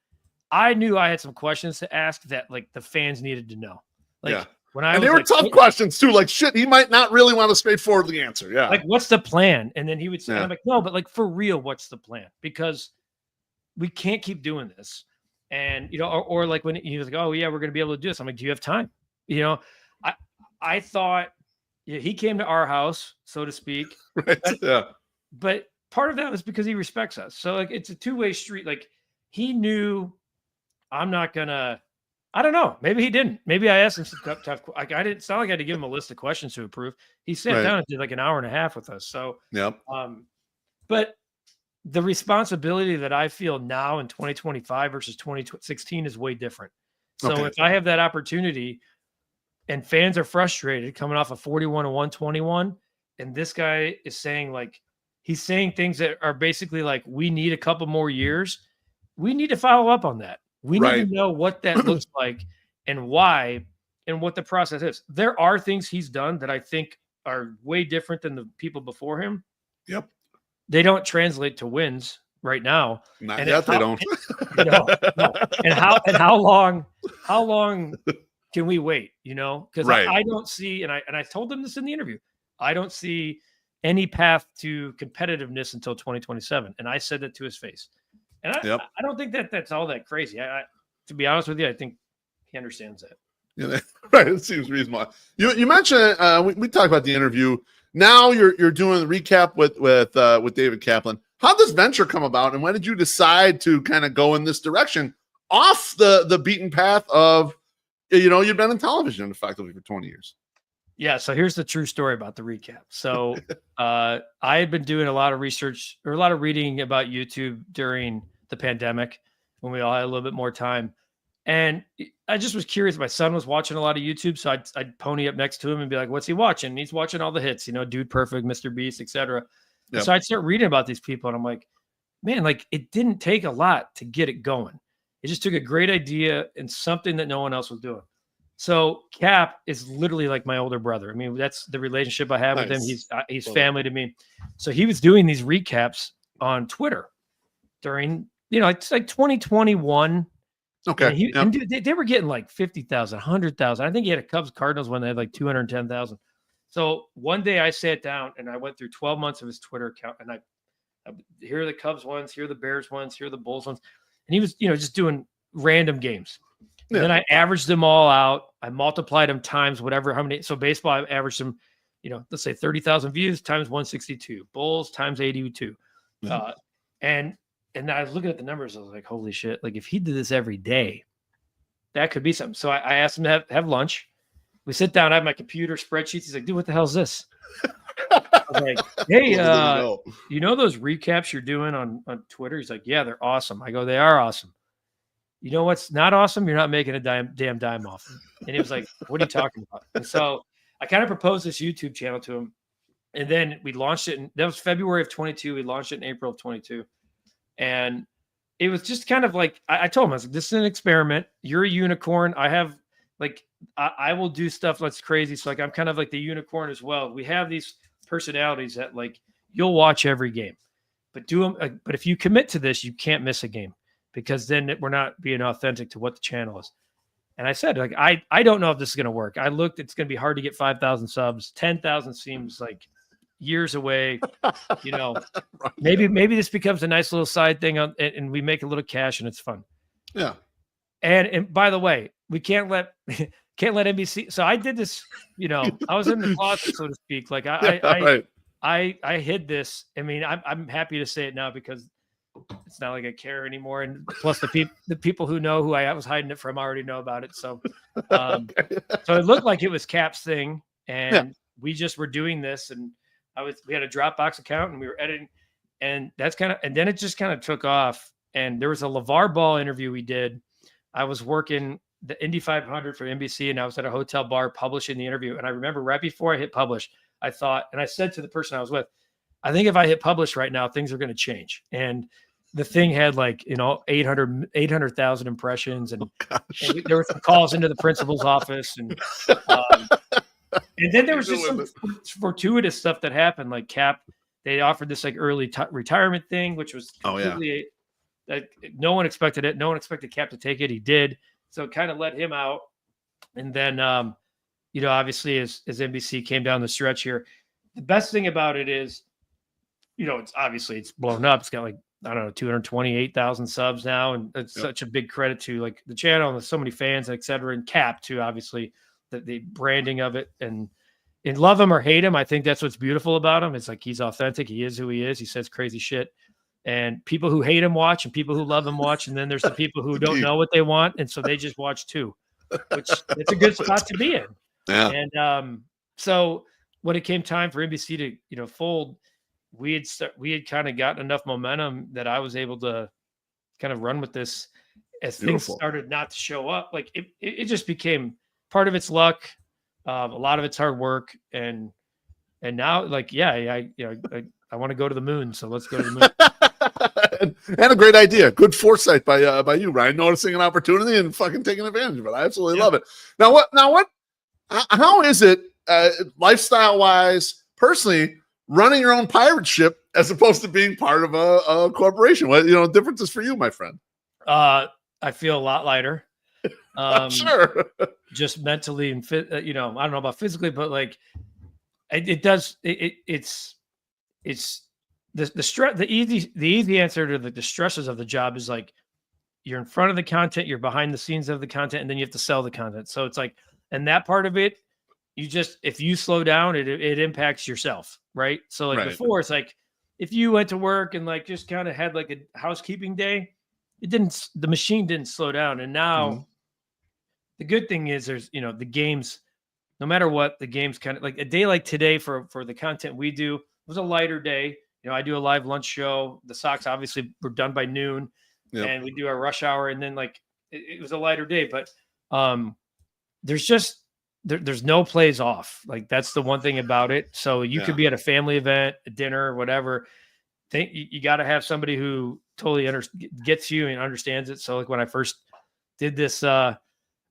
I knew I had some questions to ask that, like, the fans needed to know. Like, and they were tough questions too. Like, shit, he might not really want a straightforwardly answer. Yeah. Like, what's the plan? And then he would say, I'm like, no, but like, for real, what's the plan? Because we can't keep doing this. And, or like when he was like, oh yeah, we're going to be able to do this. I'm like, do you have time? I thought he came to our house, so to speak. Right. But part of that was because he respects us. So, like, it's a two-way street. Like, he knew I'm not going to, I don't know. Maybe he didn't. Maybe I asked him some tough. Like, I didn't. It's not like I had to give him a list of questions to approve. He sat down and did like an hour and a half with us. So, but the responsibility that I feel now in 2025 versus 2016 is way different. So if I have that opportunity, and fans are frustrated coming off a 41-121, and this guy is saying, like, he's saying things that are basically like, we need a couple more years. We need to follow up on that. We need to know what that looks like and why and what the process is. There are things he's done that I think are way different than the people before him. Yep. They don't translate to wins right now. Not yet, they don't. No. And how long can we wait? Because I don't see, and I told them this in the interview, I don't see any path to competitiveness until 2027. And I said that to his face. And I don't think that's all that crazy. To be honest with you, I think he understands that. Yeah, right. It seems reasonable. You mentioned we talked about the interview. Now you're doing the recap with David Kaplan. How did this venture come about, and when did you decide to kind of go in this direction off the beaten path of, you've been in television effectively for 20 years? Yeah. So here's the true story about the recap. So I had been doing a lot of research or a lot of reading about YouTube during the pandemic when we all had a little bit more time. And I just was curious. My son was watching a lot of YouTube, so I'd pony up next to him and be like, what's he watching? And he's watching all the hits, Dude Perfect, Mr. Beast, etc. Yep. So I'd start reading about these people, and I'm like, man, like it didn't take a lot to get it going. It just took a great idea and something that no one else was doing. So Cap is literally like my older brother. I mean, that's the relationship I have with him. He's family to me. So he was doing these recaps on Twitter during, it's like 2021. Okay. And dude, they were getting like 50,000, 100,000. I think he had a Cubs Cardinals one. They had like 210,000. So one day I sat down and I went through 12 months of his Twitter account, and I here are the Cubs ones, here are the Bears ones, here are the Bulls ones. And he was, just doing random games. And then I averaged them all out. I multiplied them times whatever, how many. So baseball, I averaged them, let's say 30,000 views times 162, Bulls times 82. And I was looking at the numbers. I was like, holy shit. Like if he did this every day, that could be something. So I asked him to have lunch. We sit down. I have my computer spreadsheets. He's like, dude, what the hell is this? I was like, hey, you know those recaps you're doing on Twitter? He's like, yeah, they're awesome. I go, they are awesome. You know what's not awesome? You're not making a damn dime off them. And he was like, what are you talking about? And so I kind of proposed this YouTube channel to him. And then we launched it. That was February of 22. We launched it in April of 22. And it was just kind of like, I told him, I was like, this is an experiment. You're a unicorn. I have I will do stuff that's crazy. So like, I'm kind of like the unicorn as well. We have these personalities that like, you'll watch every game, but but if you commit to this, you can't miss a game, because then we're not being authentic to what the channel is. And I said, like, I don't know if this is going to work. I looked, it's going to be hard to get 5,000 subs. 10,000 seems like years away. Maybe this becomes a nice little side thing and we make a little cash and it's fun. Yeah. And by the way, we can't let NBC. So I did this, I was in the closet, so to speak. Like I hid this. I mean, I'm happy to say it now because it's not like I care anymore. And plus the people who know who I was hiding it from already know about it. So, so it looked like it was Cap's thing, and we just were doing this. And we had a Dropbox account and we were editing, and and then it just kind of took off. And there was a LeVar Ball interview we did. I was working the Indy 500 for NBC, and I was at a hotel bar publishing the interview. And I remember right before I hit publish, I thought, and I said to the person I was with, I think if I hit publish right now, things are going to change. And the thing had 800,000 impressions, and there were some calls into the principal's office, and then there was just some fortuitous stuff that happened. Like Cap, they offered this like early retirement thing, which was completely that no one expected it. No one expected Cap to take it. He did. So it kind of let him out. And then, obviously as NBC came down the stretch here, the best thing about it is, it's blown up. It's got like, I don't know, 228,000 subs now. And it's such a big credit to like the channel and there's so many fans, et cetera, and Cap too, obviously the branding of it, and love him or hate him. I think that's what's beautiful about him. It's like, he's authentic. He is who he is. He says crazy shit. And people who hate him watch, and people who love him watch. And then there's the people who don't know what they want. And so they just watch too, which it's a good spot to be in. Yeah. And so when it came time for NBC to, fold, we had kind of gotten enough momentum that I was able to kind of run with this as things started not to show up. Like it just became part of its luck. A lot of it's hard work. And now like, I want to go to the moon. So let's go to the moon. And a great idea. Good foresight by you, Ryan, noticing an opportunity and fucking taking advantage of it. I absolutely love it. Now how is it lifestyle wise, personally, running your own pirate ship as opposed to being part of a corporation? What differences for you, my friend? I feel a lot lighter. Sure. Just mentally and I don't know about physically, but like it does. It's the stress. The easy answer to the stresses of the job is like you're in front of the content, you're behind the scenes of the content, and then you have to sell the content. So it's like, and that part of it, if you slow down, it impacts yourself, right? So like before, it's like if you went to work and like just kind of had like a housekeeping day, the machine didn't slow down. And now the good thing is there's the games, no matter what, the games kind of like a day like today for the content we do was a lighter day. I do a live lunch show. The Sox obviously were done by noon, and we do our rush hour, and then like it was a lighter day. But there's there's no plays off. Like that's the one thing about it. So you could be at a family event, a dinner, whatever. You got to have somebody who totally gets you and understands it. So like when I first did this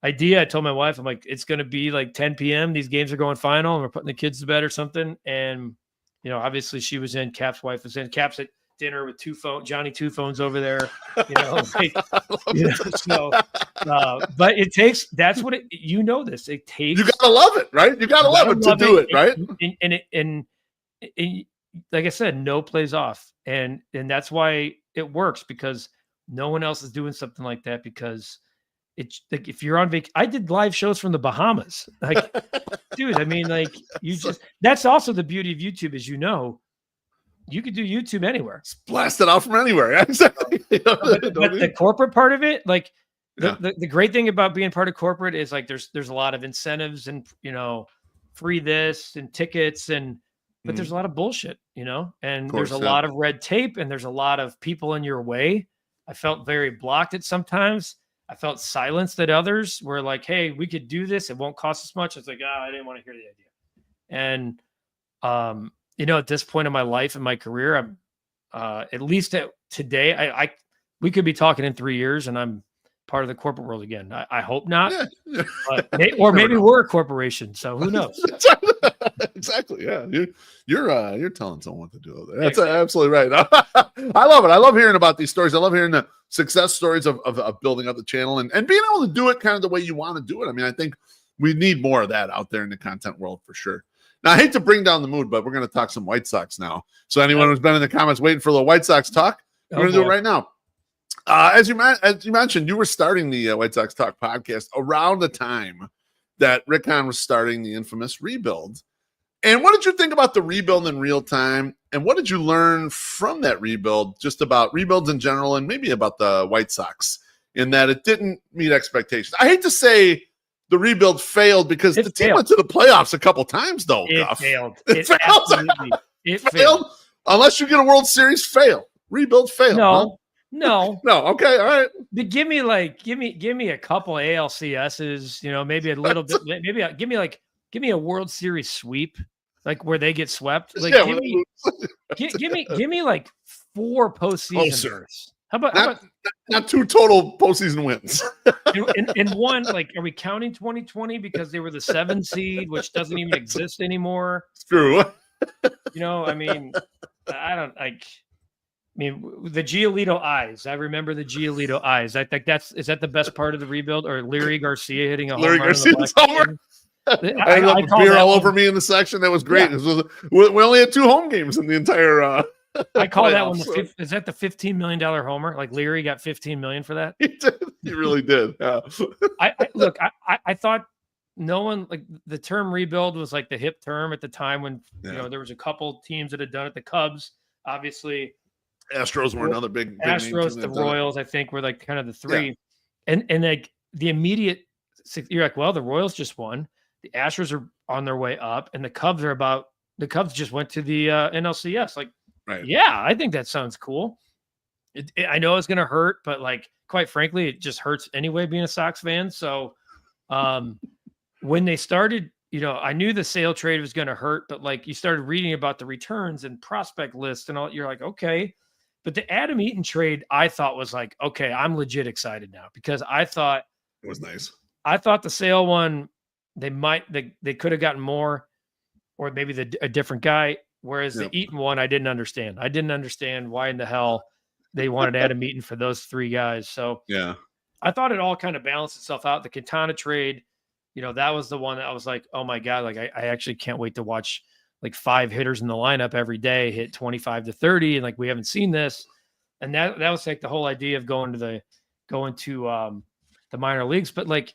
idea, I told my wife, I'm like, it's going to be like 10 p.m. These games are going final and we're putting the kids to bed or something. And, obviously she was in, Cap's wife was in, Cap's at dinner with Johnny two phones over there, so, but it takes, that's what it takes. You got to love it, right? You got to love it to do it, right? And like I said, no plays off. And that's why it works, because no one else is doing something like that, because it's like, if you're on vacation, I did live shows from the Bahamas. Like, dude, I mean, like that's also the beauty of YouTube, is, you could do YouTube anywhere. It's blast it out from anywhere. Exactly. But the corporate part of it, like the great thing about being part of corporate is like, there's a lot of incentives and, free this and tickets but there's a lot of bullshit, and there's a lot of red tape and there's a lot of people in your way. I felt very blocked at sometimes. I felt silenced at others, where like, hey, we could do this. It won't cost us much. It's like, I didn't want to hear the idea. And, at this point in my life and my career, I'm at least today, we could be talking in 3 years and I'm part of the corporate world again. I hope not, but maybe we're a corporation. So who knows? Exactly. Yeah. You're telling someone what to do over there. That's absolutely right. I love it. I love hearing about these stories. I love hearing the success stories of building up the channel and being able to do it kind of the way you want to do it. I mean, I think we need more of that out there in the content world for sure. Now, I hate to bring down the mood, but we're going to talk some White Sox now. So anyone who's been in the comments waiting for a little White Sox talk, we're going to do it right now. As you mentioned, you were starting the White Sox Talk podcast around the time that Rick Hahn was starting the infamous rebuild. And what did you think about the rebuild in real time? And what did you learn from that rebuild, just about rebuilds in general and maybe about the White Sox, in that it didn't meet expectations? I hate to say the rebuild failed, because the team went to the playoffs a couple times, though. It failed. It failed. Unless you get a World Series, fail. Rebuild fail. No. Okay. All right. But give me a couple ALCSs, maybe a little bit, give me a World Series sweep, like where they get swept. Like, give me like 4 postseason berths. How about not 2 total postseason wins? and one, like, are we counting 2020 because they were the 7 seed, which doesn't even exist anymore? It's true. I mean, the Giolito eyes. I remember the Giolito eyes. I think is that the best part of the rebuild, or Larry Garcia hitting a home run? Garcia's homer. I love beer all over me in the section. That was great. Yeah. We only had 2 home games in the entire. I call that one is that the $15 million homer? Like Leary got $15 million for that? He really did. Yeah. I thought no one, like, the term rebuild was like the hip term at the time when there was a couple teams that had done it. The Cubs, obviously. Astros were another big Astros, the Royals, I think, were like kind of the 3. Yeah. And like the immediate, you're like, well, the Royals just won. The Astros are on their way up, and the Cubs just went to the NLCS. Like, right. Yeah, I think that sounds cool. I know it's going to hurt, but like, quite frankly, it just hurts anyway being a Sox fan. So when they started, I knew the sale trade was going to hurt, but like you started reading about the returns and prospect list and all, you're like, okay. But the Adam Eaton trade, I thought was like, okay, I'm legit excited now, because I thought it was nice. I thought the sale one, they could have gotten more, or maybe a different guy. Whereas the Eaton one, I didn't understand. I didn't understand why in the hell they wanted Adam Eaton for those 3 guys. So yeah, I thought it all kind of balanced itself out. The Quintana trade, that was the one that I was like, oh my God, like I actually can't wait to watch like 5 hitters in the lineup every day hit 25 to 30. And like, we haven't seen this. And that was like the whole idea of going to the minor leagues. But like,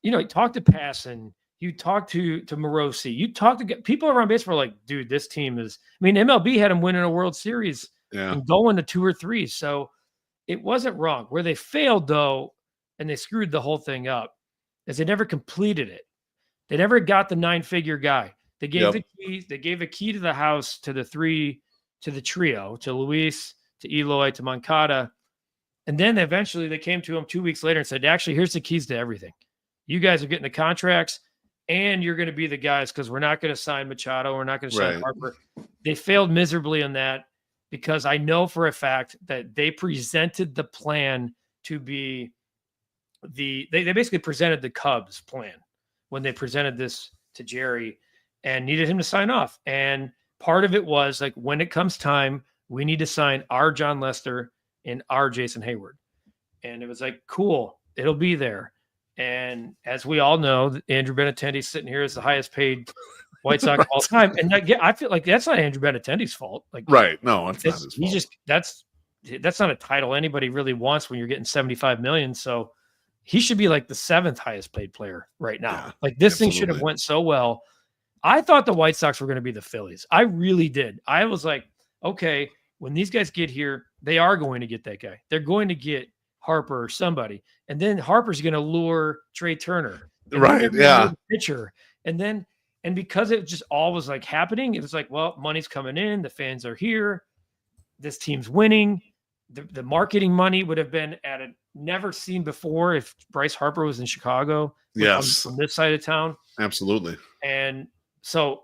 you talk to Passan, you talk to Morosi, you talk to people around baseball, like, dude, this team is, MLB had them winning a World Series and going to 2 or 3. So it wasn't wrong. Where they failed, though, and they screwed the whole thing up, is they never completed it. They never got the 9-figure guy. They gave the keys. They gave a key to the house to the trio, to Luis, to Eloy, to Moncada. And then eventually they came to him 2 weeks later and said, actually, here's the keys to everything. You guys are getting the contracts. and you're going to be the guys because we're not going to sign Machado. We're not going to sign Right. Harper. They failed miserably on that because I know for a fact that they presented the plan to be they basically presented the Cubs plan when they presented this to Jerry and needed him to sign off. And part of it was like, when it comes time, we need to sign our John Lester and our Jason Hayward. And it was like, cool, it'll be there. And as we all know, Andrew Benintendi sitting here as the highest paid White Sox Right. all time. And I feel like that's not Andrew Benintendi's fault. Like, Right. No, it's not his he fault. just, that's not a title anybody really wants when you're getting 75 million. So he should be like the 7th highest paid player right now. Yeah, like this thing should have absolutely. went so well. I thought the White Sox were going to be the Phillies. I really did. I was like, okay, when these guys get here, they are going to get that guy. They're going to get Harper or somebody. And then Harper's going to lure Trey Turner. And Right, then they're gonna yeah. lure the pitcher. And because it just all was like happening, it was like, well, money's coming in. The fans are here. This team's winning. The marketing money would have been at a never seen before if Bryce Harper was in Chicago. Yes. On this side of town. Absolutely. And so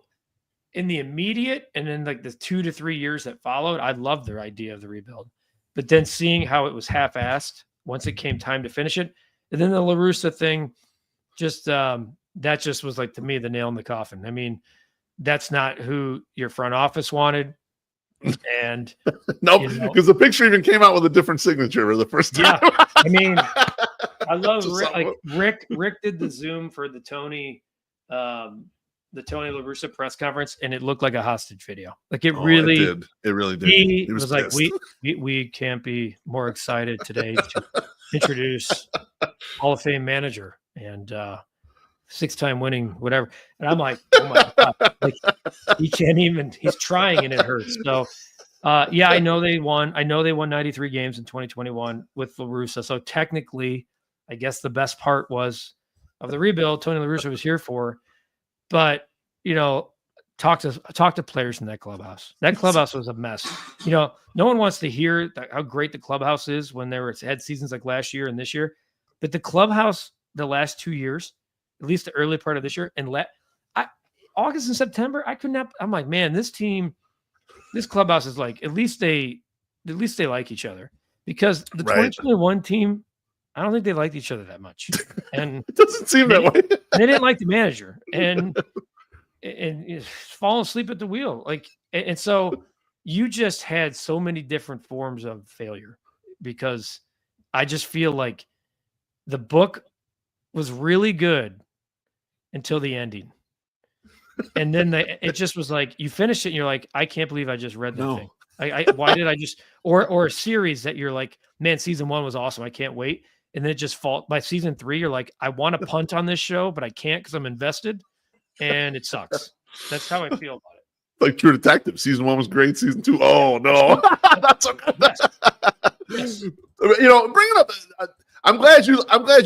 in the immediate and then like the 2 to 3 years that followed, I loved their idea of the rebuild. But then seeing how it was half-assed once it came time to finish it. And then the La Russa thing, just that just was like, to me, the nail in the coffin. I mean, that's not who your front office wanted. And Nope, you know. because the picture even came out with a different signature for the first time. Yeah, I mean, I love Just Rick, like something- Rick did the Zoom for the Tony La Russa press conference, and it looked like a hostage video. Like it really did. It really did. He He was like, pissed. we can't be more excited today to introduce Hall of Fame manager and 6-time winning whatever. And I'm like, oh my God, like he can't even. He's trying and it hurts. So. Yeah, I know they won. I know they won 93 games in 2021 with La Russa. So technically, I guess the best part was of the rebuild. Tony La Russa was here for, but you know, talk to players in that clubhouse. That clubhouse was a mess. You know, no one wants to hear how great the clubhouse is when had seasons like last year and this year, but the clubhouse the last 2 years, at least the early part of this year, and August and September, I could not. I'm like, man, this team. This clubhouse is like, at least they like each other, because the Right. 2021 team, I don't think they liked each other that much. And It doesn't seem that way. they didn't like the manager and falling asleep at the wheel. Like, and so you just had so many different forms of failure, because I just feel like the book was really good until the ending. And then it just was like, you finish it and you're like, I can't believe I just read that No. thing. Why did I just, or a series that you're like, man, season 1 was awesome. I can't wait. And then it just by season 3, you're like, I want to punt on this show, but I can't because I'm invested and it sucks. That's how I feel about it. Like True Detective. Season 1 was great. Season 2, oh no. That's okay. Yes. You know, bring it up. I'm glad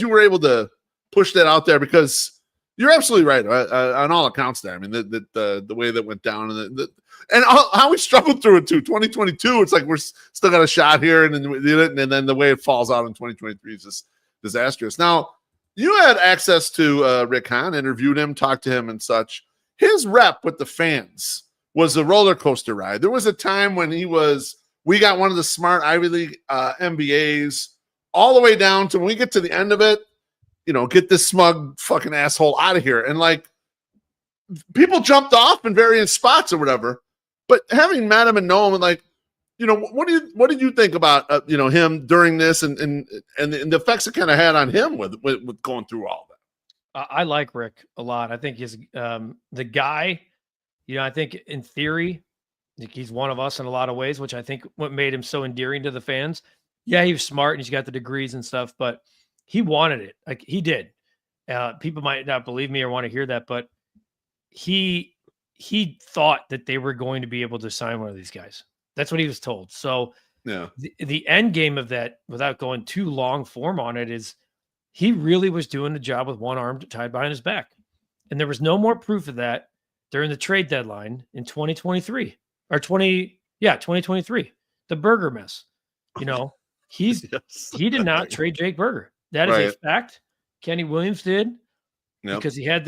you were able to push that out there, because you're absolutely right on all accounts there. I mean, the way that went down and how we struggled through it too. 2022, it's like we're still got a shot here, and then we did it, and then the way it falls out in 2023 is just disastrous. Now, you had access to Rick Hahn, interviewed him, talked to him, and such. His rep with the fans was a roller coaster ride. There was a time when we got one of the smart Ivy League MBAs, all the way down to when we get to the end of it. You know, get this smug fucking asshole out of here. And like, people jumped off in various spots or whatever. But having met him and know him, and like, you know, what did you think about you know, him during this and the effects it kind of had on him with going through all that? I like Rick a lot. I think he's the guy. You know, I think in theory, I think he's one of us in a lot of ways, which I think what made him so endearing to the fans. Yeah, he was smart and he's got the degrees and stuff, but he wanted it. Like he did. People might not believe me or want to hear that, but he thought that they were going to be able to sign one of these guys. That's what he was told. So Yeah. the end game of that, without going too long form on it, is he really was doing the job with one arm tied behind his back. And there was no more proof of that during the trade deadline in 2023 or 2023, the Burger mess. You know, he did not trade Jake Burger. That is a fact. Kenny Williams did. Yep. because he had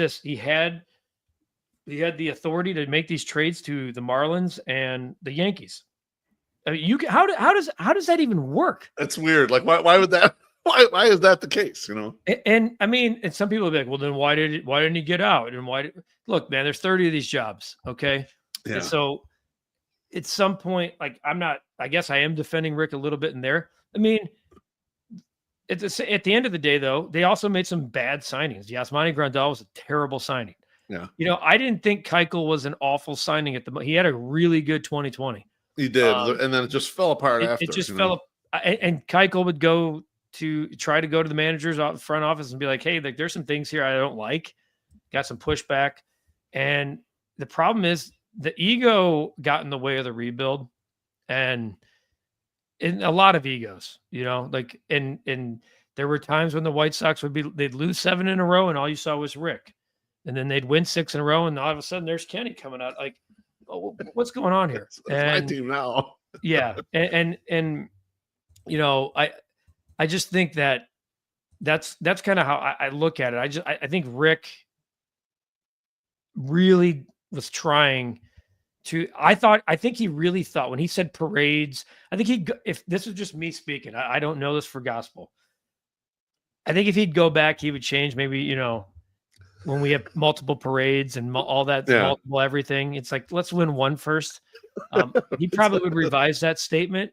the authority to make these trades to the Marlins and the Yankees. I mean, how does that even work? That's weird. Like, why would that? Why is that the case? And I mean, and some people will be like, well, then why didn't he get out? And look, man, there's 30 of these jobs. Okay. Yeah. And so at some point, like I guess I am defending Rick a little bit in there. I mean, at the end of the day, though, they also made some bad signings. Yasmani Grandal was a terrible signing. Yeah. I didn't think Keuchel was an awful signing he had a really good 2020. He did. And then it just fell apart after. It just fell apart. And Keuchel would try to go to the manager's front office and be like, hey, like, there's some things here I don't like. Got some pushback. And the problem is the ego got in the way of the rebuild. And a lot of egos, like, and there were times when the White Sox they'd lose 7 in a row and all you saw was Rick. And then they'd win 6 in a row. And all of a sudden there's Kenny coming out like, oh, what's going on here? That's my team now. Yeah. And I just think that's kind of how I look at it. I think Rick really was trying to, I think he really thought when he said parades, I think if this is just me speaking, I don't know this for gospel. I think if he'd go back, he would change maybe, when we have multiple parades and all that, multiple everything, it's like, let's win one first. He probably would revise that statement.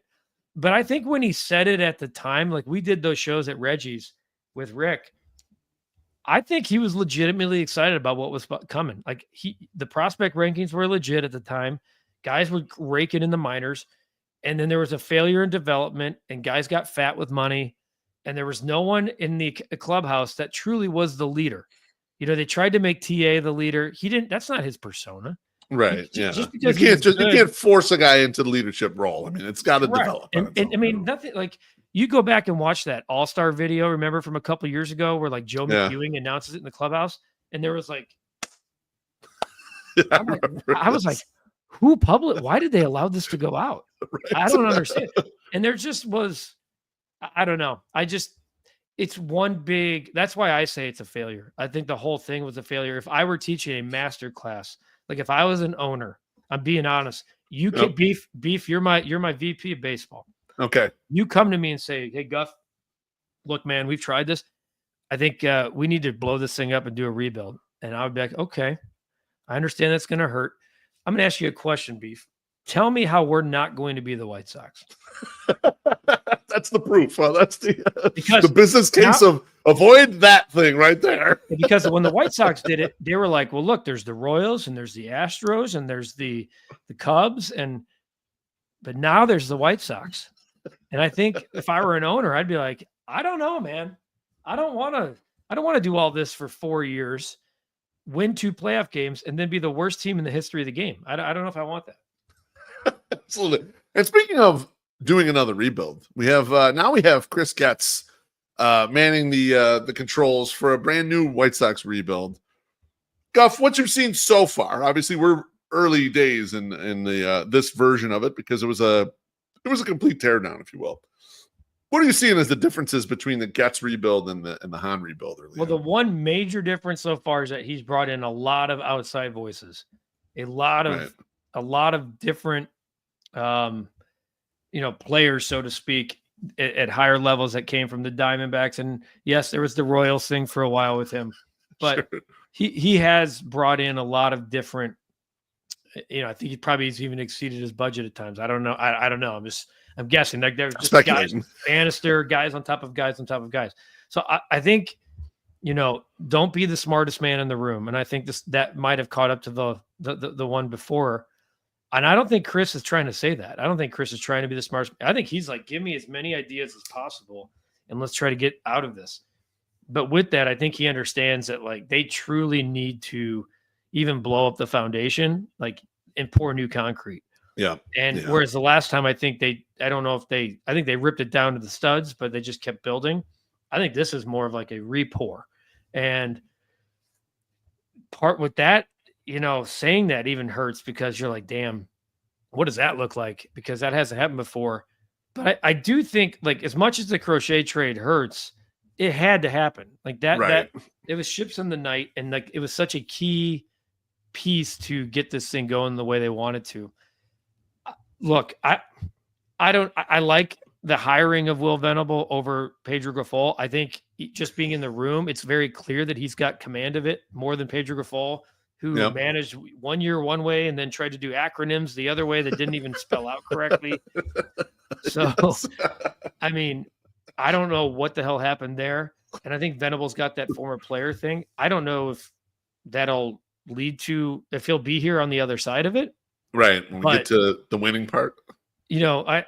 But I think when he said it at the time, like we did those shows at Reggie's with Rick, I think he was legitimately excited about what was coming. Like the prospect rankings were legit at the time. Guys were raking in the minors. And then there was a failure in development and guys got fat with money. And there was no one in the clubhouse that truly was the leader. They tried to make TA the leader. That's not his persona. Right. Just you can't force a guy into the leadership role. I mean, it's got to develop. And I mean, nothing like you go back and watch that All-Star video, remember from a couple of years ago where like Joe McEwing announces it in the clubhouse. And there was like, I was like, why did they allow this to go out? Right. I don't understand. And there just was, I don't know. It's one big, that's why I say it's a failure. I think the whole thing was a failure. If I were teaching a master class, like if I was an owner, I'm being honest, you can beef, you're my VP of baseball. Okay. You come to me and say, hey, Guff, look, man, we've tried this. I think we need to blow this thing up and do a rebuild. And I would be like, okay, I understand that's going to hurt. I'm going to ask you a question, Beef. Tell me how we're not going to be the White Sox. That's the proof. That's the business case of avoid that thing right there. Because when the White Sox did it, they were like, well, look, there's the Royals and there's the Astros and there's the Cubs. But now there's the White Sox. And I think if I were an owner, I'd be like, I don't know, man. I don't want to do all this for 4 years, win 2 playoff games, and then be the worst team in the history of the game. I don't know if I want that. Absolutely. And speaking of doing another rebuild, we have Chris Getz manning the controls for a brand new White Sox rebuild. Guff, what you've seen so far? Obviously, we're early days in the this version of it because it was a complete teardown, if you will. What are you seeing as the differences between the Getz rebuild and the Hahn rebuild? Well, the one major difference so far is that he's brought in a lot of outside voices, a lot of different players, so to speak, at higher levels that came from the Diamondbacks. And yes, there was the Royals thing for a while with him, but sure. he has brought in a lot of different, I think he probably has even exceeded his budget at times. I don't know. I don't know. I'm guessing like there's just guys, Bannister, guys on top of guys on top of guys. So I think, don't be the smartest man in the room. And I think that might have caught up to the one before. And I don't think Chris is trying to say that. I don't think Chris is trying to be the smartest. I think he's like, give me as many ideas as possible and let's try to get out of this. But with that, I think he understands that like they truly need to even blow up the foundation, like and pour new concrete. Yeah. And whereas the last time I think they ripped it down to the studs, but they just kept building. I think this is more of like a re-pour. And part with that, saying that even hurts because you're like, damn, what does that look like? Because that hasn't happened before. But I do think like as much as the Crochet trade hurts, it had to happen like that. Right. That it was ships in the night, and like it was such a key piece to get this thing going the way they wanted to. Look, I like the hiring of Will Venable over Pedro Grifol. I think just being in the room, it's very clear that he's got command of it more than Pedro Grifol, who managed 1 year one way and then tried to do acronyms the other way that didn't even spell out correctly. So, I mean, I don't know what the hell happened there. And I think Venable's got that former player thing. I don't know if that'll lead to, if he'll be here on the other side of it. Right. When we get to the winning part. You know, I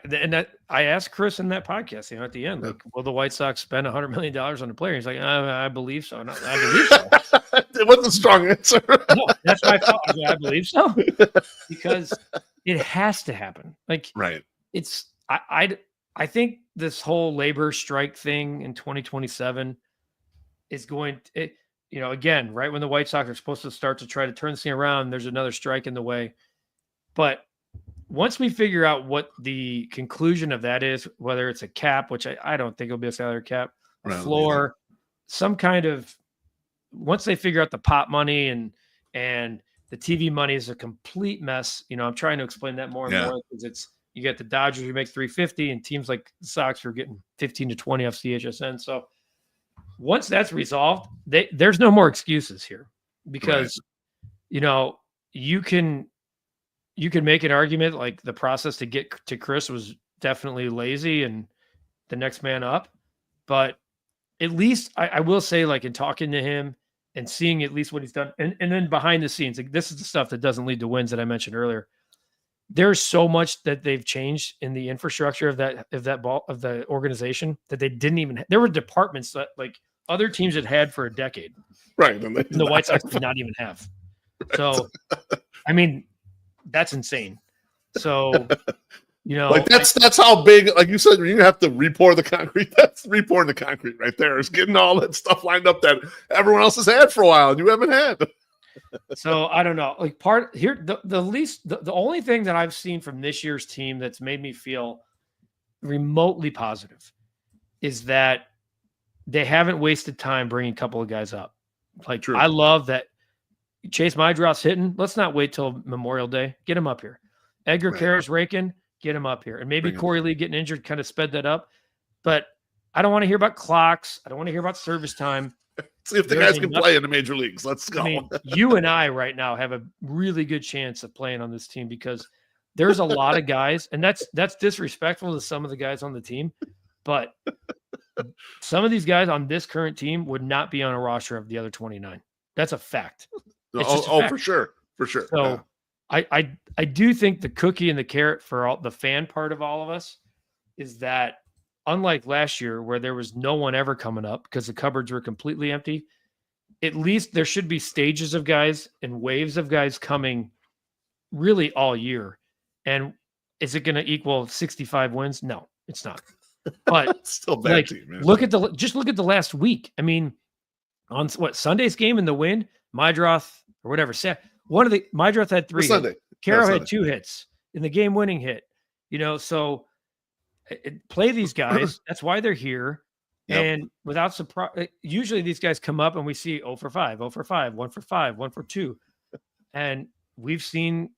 asked Chris in that podcast, at the end, like, will the White Sox spend $100 million on a player? He's like, I believe so. No, I believe so. It wasn't a strong answer. No, that's my thought. I believe so. Because it has to happen. Like, right. It's, I think this whole labor strike thing in 2027 is going to, again, right when the White Sox are supposed to start to try to turn this thing around, there's another strike in the way. But once we figure out what the conclusion of that is, whether it's a cap, which I don't think it'll be a salary cap, a floor, some kind of, once they figure out the pot money and the TV money is a complete mess. I'm trying to explain that more and more because you get the Dodgers who make $350 and teams like the Sox are getting 15 to 20 off CHSN. So once that's resolved, there's no more excuses here because, you can make an argument like the process to get to Chris was definitely lazy and the next man up. But at least I will say, like, in talking to him and seeing at least what he's done, and then behind the scenes, like, this is the stuff that doesn't lead to wins that I mentioned earlier. There's so much that they've changed in the infrastructure of the organization that they didn't even. There were departments that like other teams had for a decade, right? And the White Sox did not even have. Right. So, I mean, that's insane. So, like that's how big. Like you said, you have to repour the concrete. That's repouring the concrete right there. Is getting all that stuff lined up that everyone else has had for a while and you haven't had. So I don't know. Like part here, the only thing that I've seen from this year's team that's made me feel remotely positive is that they haven't wasted time bringing a couple of guys up. Like, true. I love that Chase Mydroth's hitting. Let's not wait till Memorial Day. Get him up here. Edgar Karras raking. Get him up here. And maybe Corey Lee getting injured kind of sped that up. But I don't want to hear about clocks. I don't want to hear about service time. See if the guys can play in the major leagues. Let's go. I mean, you and I right now have a really good chance of playing on this team because there's a lot of guys, and that's disrespectful to some of the guys on the team. But some of these guys on this current team would not be on a roster of the other 29. That's a fact. Fact. For sure. So I do think the cookie and the carrot for all the fan part of all of us is that unlike last year where there was no one ever coming up because the cupboards were completely empty, at least there should be stages of guys and waves of guys coming really all year. And is it going to equal 65 wins? No, it's not. But still bad team, man. Look at the last week. I mean, on Sunday's game in the win, Mydroth or whatever. Mydroth had 3 hits. Caro had 2 hits in the game winning hit. So play these guys. That's why they're here. Yep. And without surprise, usually these guys come up and we see 0 for 5, 0 for 5, 1 for 5, 1 for 2. And we've seen,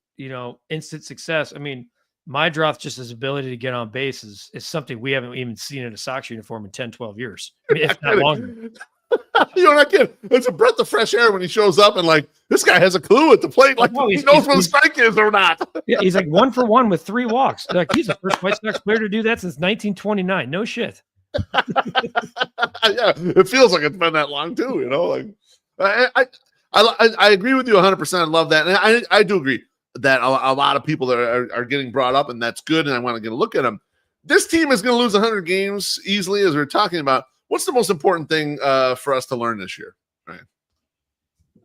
instant success. I mean, Mydroth, just his ability to get on base is something we haven't even seen in a Sox uniform in 10, 12 years. I mean, if not longer. You're not kidding. It's a breath of fresh air when he shows up and like this guy has a clue at the plate. Like he knows what a strike is or not. Yeah, he's like 1 for 1 with 3 walks. Like he's the first White Sox player to do that since 1929. No shit. Yeah, it feels like it's been that long too. Like I agree with you 100%. I love that, and I do agree that a lot of people that are getting brought up, and that's good. And I want to get a look at them. This team is going to lose 100 games easily, as we're talking about. What's the most important thing for us to learn this year? Right.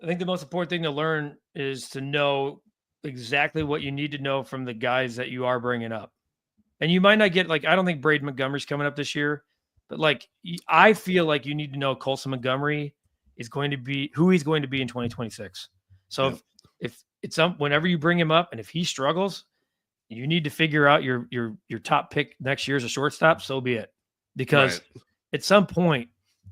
I think the most important thing to learn is to know exactly what you need to know from the guys that you are bringing up. And you might not get, like, I don't think Braden Montgomery's coming up this year, but like, I feel like you need to know Colson Montgomery is going to be who he's going to be in 2026. So if it's whenever you bring him up and if he struggles, you need to figure out your top pick next year as a shortstop. So be it, because at some point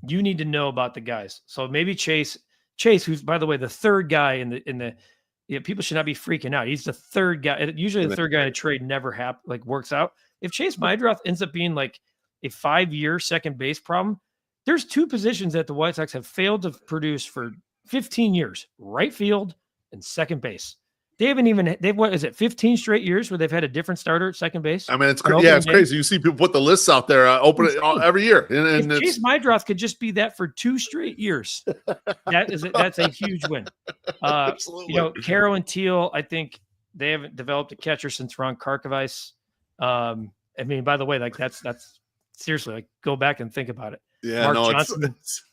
you need to know about the guys. So maybe Chase, who's by the way the third guy in the people should not be freaking out. He's the third guy. Usually the third guy in a trade never works out. If Chase Meidroth ends up being like a 5-year second base problem, there's 2 positions that the White Sox have failed to produce for 15 years: right field and second base. They've what is it, 15 straight years where they've had a different starter at second base? I mean, it's crazy. You see people put the lists out there, open it every year. And if Chase Meidroth could just be that for 2 straight years, that's a huge win. Absolutely. Carroll and Teal, I think they haven't developed a catcher since Ron Karkovice. I mean, by the way, like that's seriously, like go back and think about it. Yeah,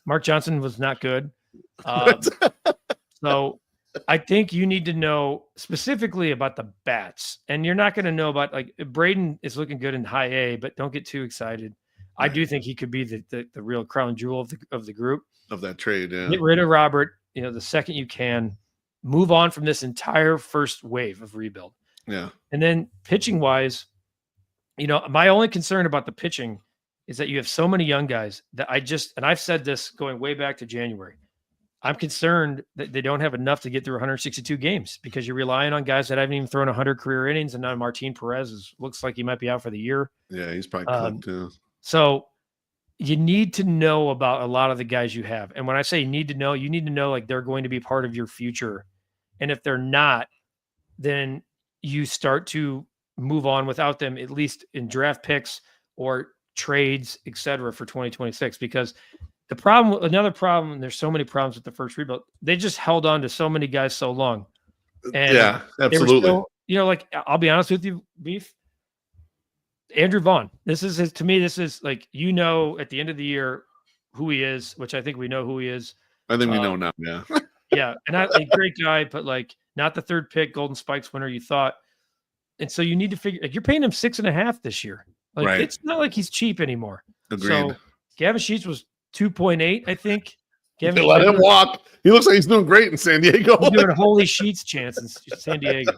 Mark Johnson was not good. So I think you need to know specifically about the bats, and you're not going to know about, like, Braden is looking good in high A, but don't get too excited. I do think he could be the real crown jewel of the group of that trade. Yeah. Get rid of Robert, the second you can. Move on from this entire first wave of rebuild. Yeah. And then pitching wise, my only concern about the pitching is that you have so many young guys that and I've said this going way back to January, I'm concerned that they don't have enough to get through 162 games because you're relying on guys that haven't even thrown 100 career innings. And now Martin Perez looks like he might be out for the year. Yeah, he's probably cooked too. So you need to know about a lot of the guys you have. And when I say you need to know like they're going to be part of your future. And if they're not, then you start to move on without them, at least in draft picks or trades, et cetera, for 2026. Because another problem, there's so many problems with the first rebuild. They just held on to so many guys so long. And yeah, absolutely. Still, like, I'll be honest with you, Beef. Andrew Vaughn. This is like, at the end of the year who he is, which I think we know who he is. I think we know now. Yeah. Yeah. And a great guy, but like not the third pick Golden Spikes winner you thought. And so you need to figure, like, you're paying him 6.5 this year. Like, right. It's not like he's cheap anymore. Agreed. So Gavin Sheets was 2.8, I think. Let him walk. He looks like he's doing great in San Diego. He's doing holy Sheets chance in San Diego.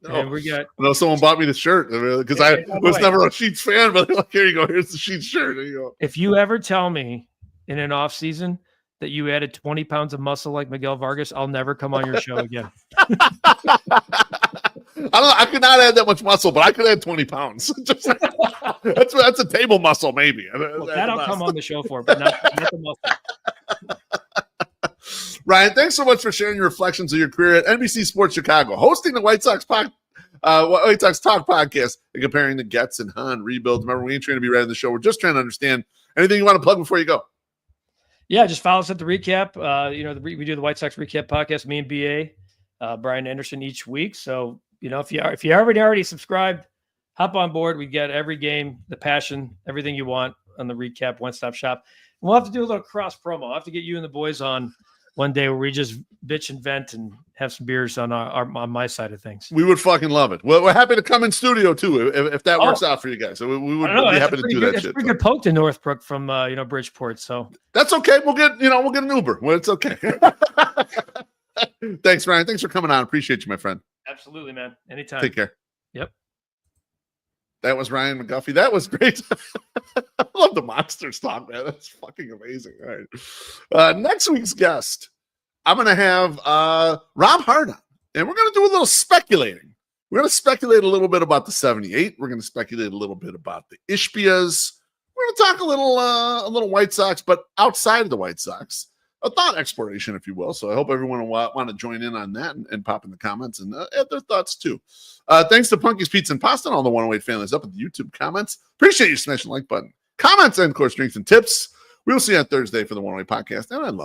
No. And we got. I know someone bought me the shirt because I was never a Sheets fan, but like, here you go. Here's the Sheets shirt. There you go. If you ever tell me in an off season that you added 20 pounds of muscle like Miguel Vargas, I'll never come on your show again. I could not add that much muscle, but I could add 20 pounds. That's a table muscle, maybe. Well, that I'll come on the show for, but not the muscle. Ryan, thanks so much for sharing your reflections of your career at NBC Sports Chicago, hosting the White Sox Talk podcast and comparing the Getz and Hahn rebuilds. Remember, we ain't trying to be right on the show. We're just trying to understand. Anything you want to plug before you go? Yeah, just follow us at the recap. We do the White Sox recap podcast, me and BA, Brian Anderson each week. So, if you already subscribed, hop on board. We get every game, the passion, everything you want on the recap, one-stop shop. We'll have to do a little cross promo. I'll have to get you and the boys on one day where we just bitch and vent and have some beers on on my side of things. We would fucking love it. We're happy to come in studio too if that works out for you guys. So we would be happy to do that. It's pretty good poke to Northbrook from Bridgeport. So that's okay. We'll get an Uber. Well, it's okay. Thanks, Ryan. Thanks for coming on. Appreciate you, my friend. Absolutely, man. Anytime. Take care. Yep. That was Ryan McGuffey. That was great. I love the monsters talk, man. That's fucking amazing. All right. Next week's guest, I'm going to have Rob Hahn on, and we're going to do a little speculating. We're going to speculate a little bit about the 78. We're going to speculate a little bit about the Ishbias. We're going to talk a little White Sox, but outside of the White Sox. A thought exploration, if you will. So I hope everyone will want to join in on that and pop in the comments and add their thoughts too. Thanks to Punky's Pizza and Pasta and all the 108 families up at the YouTube comments. Appreciate you smashing the like button. Comments and, of course, drinks and tips. We'll see you on Thursday for the 108 podcast. And I love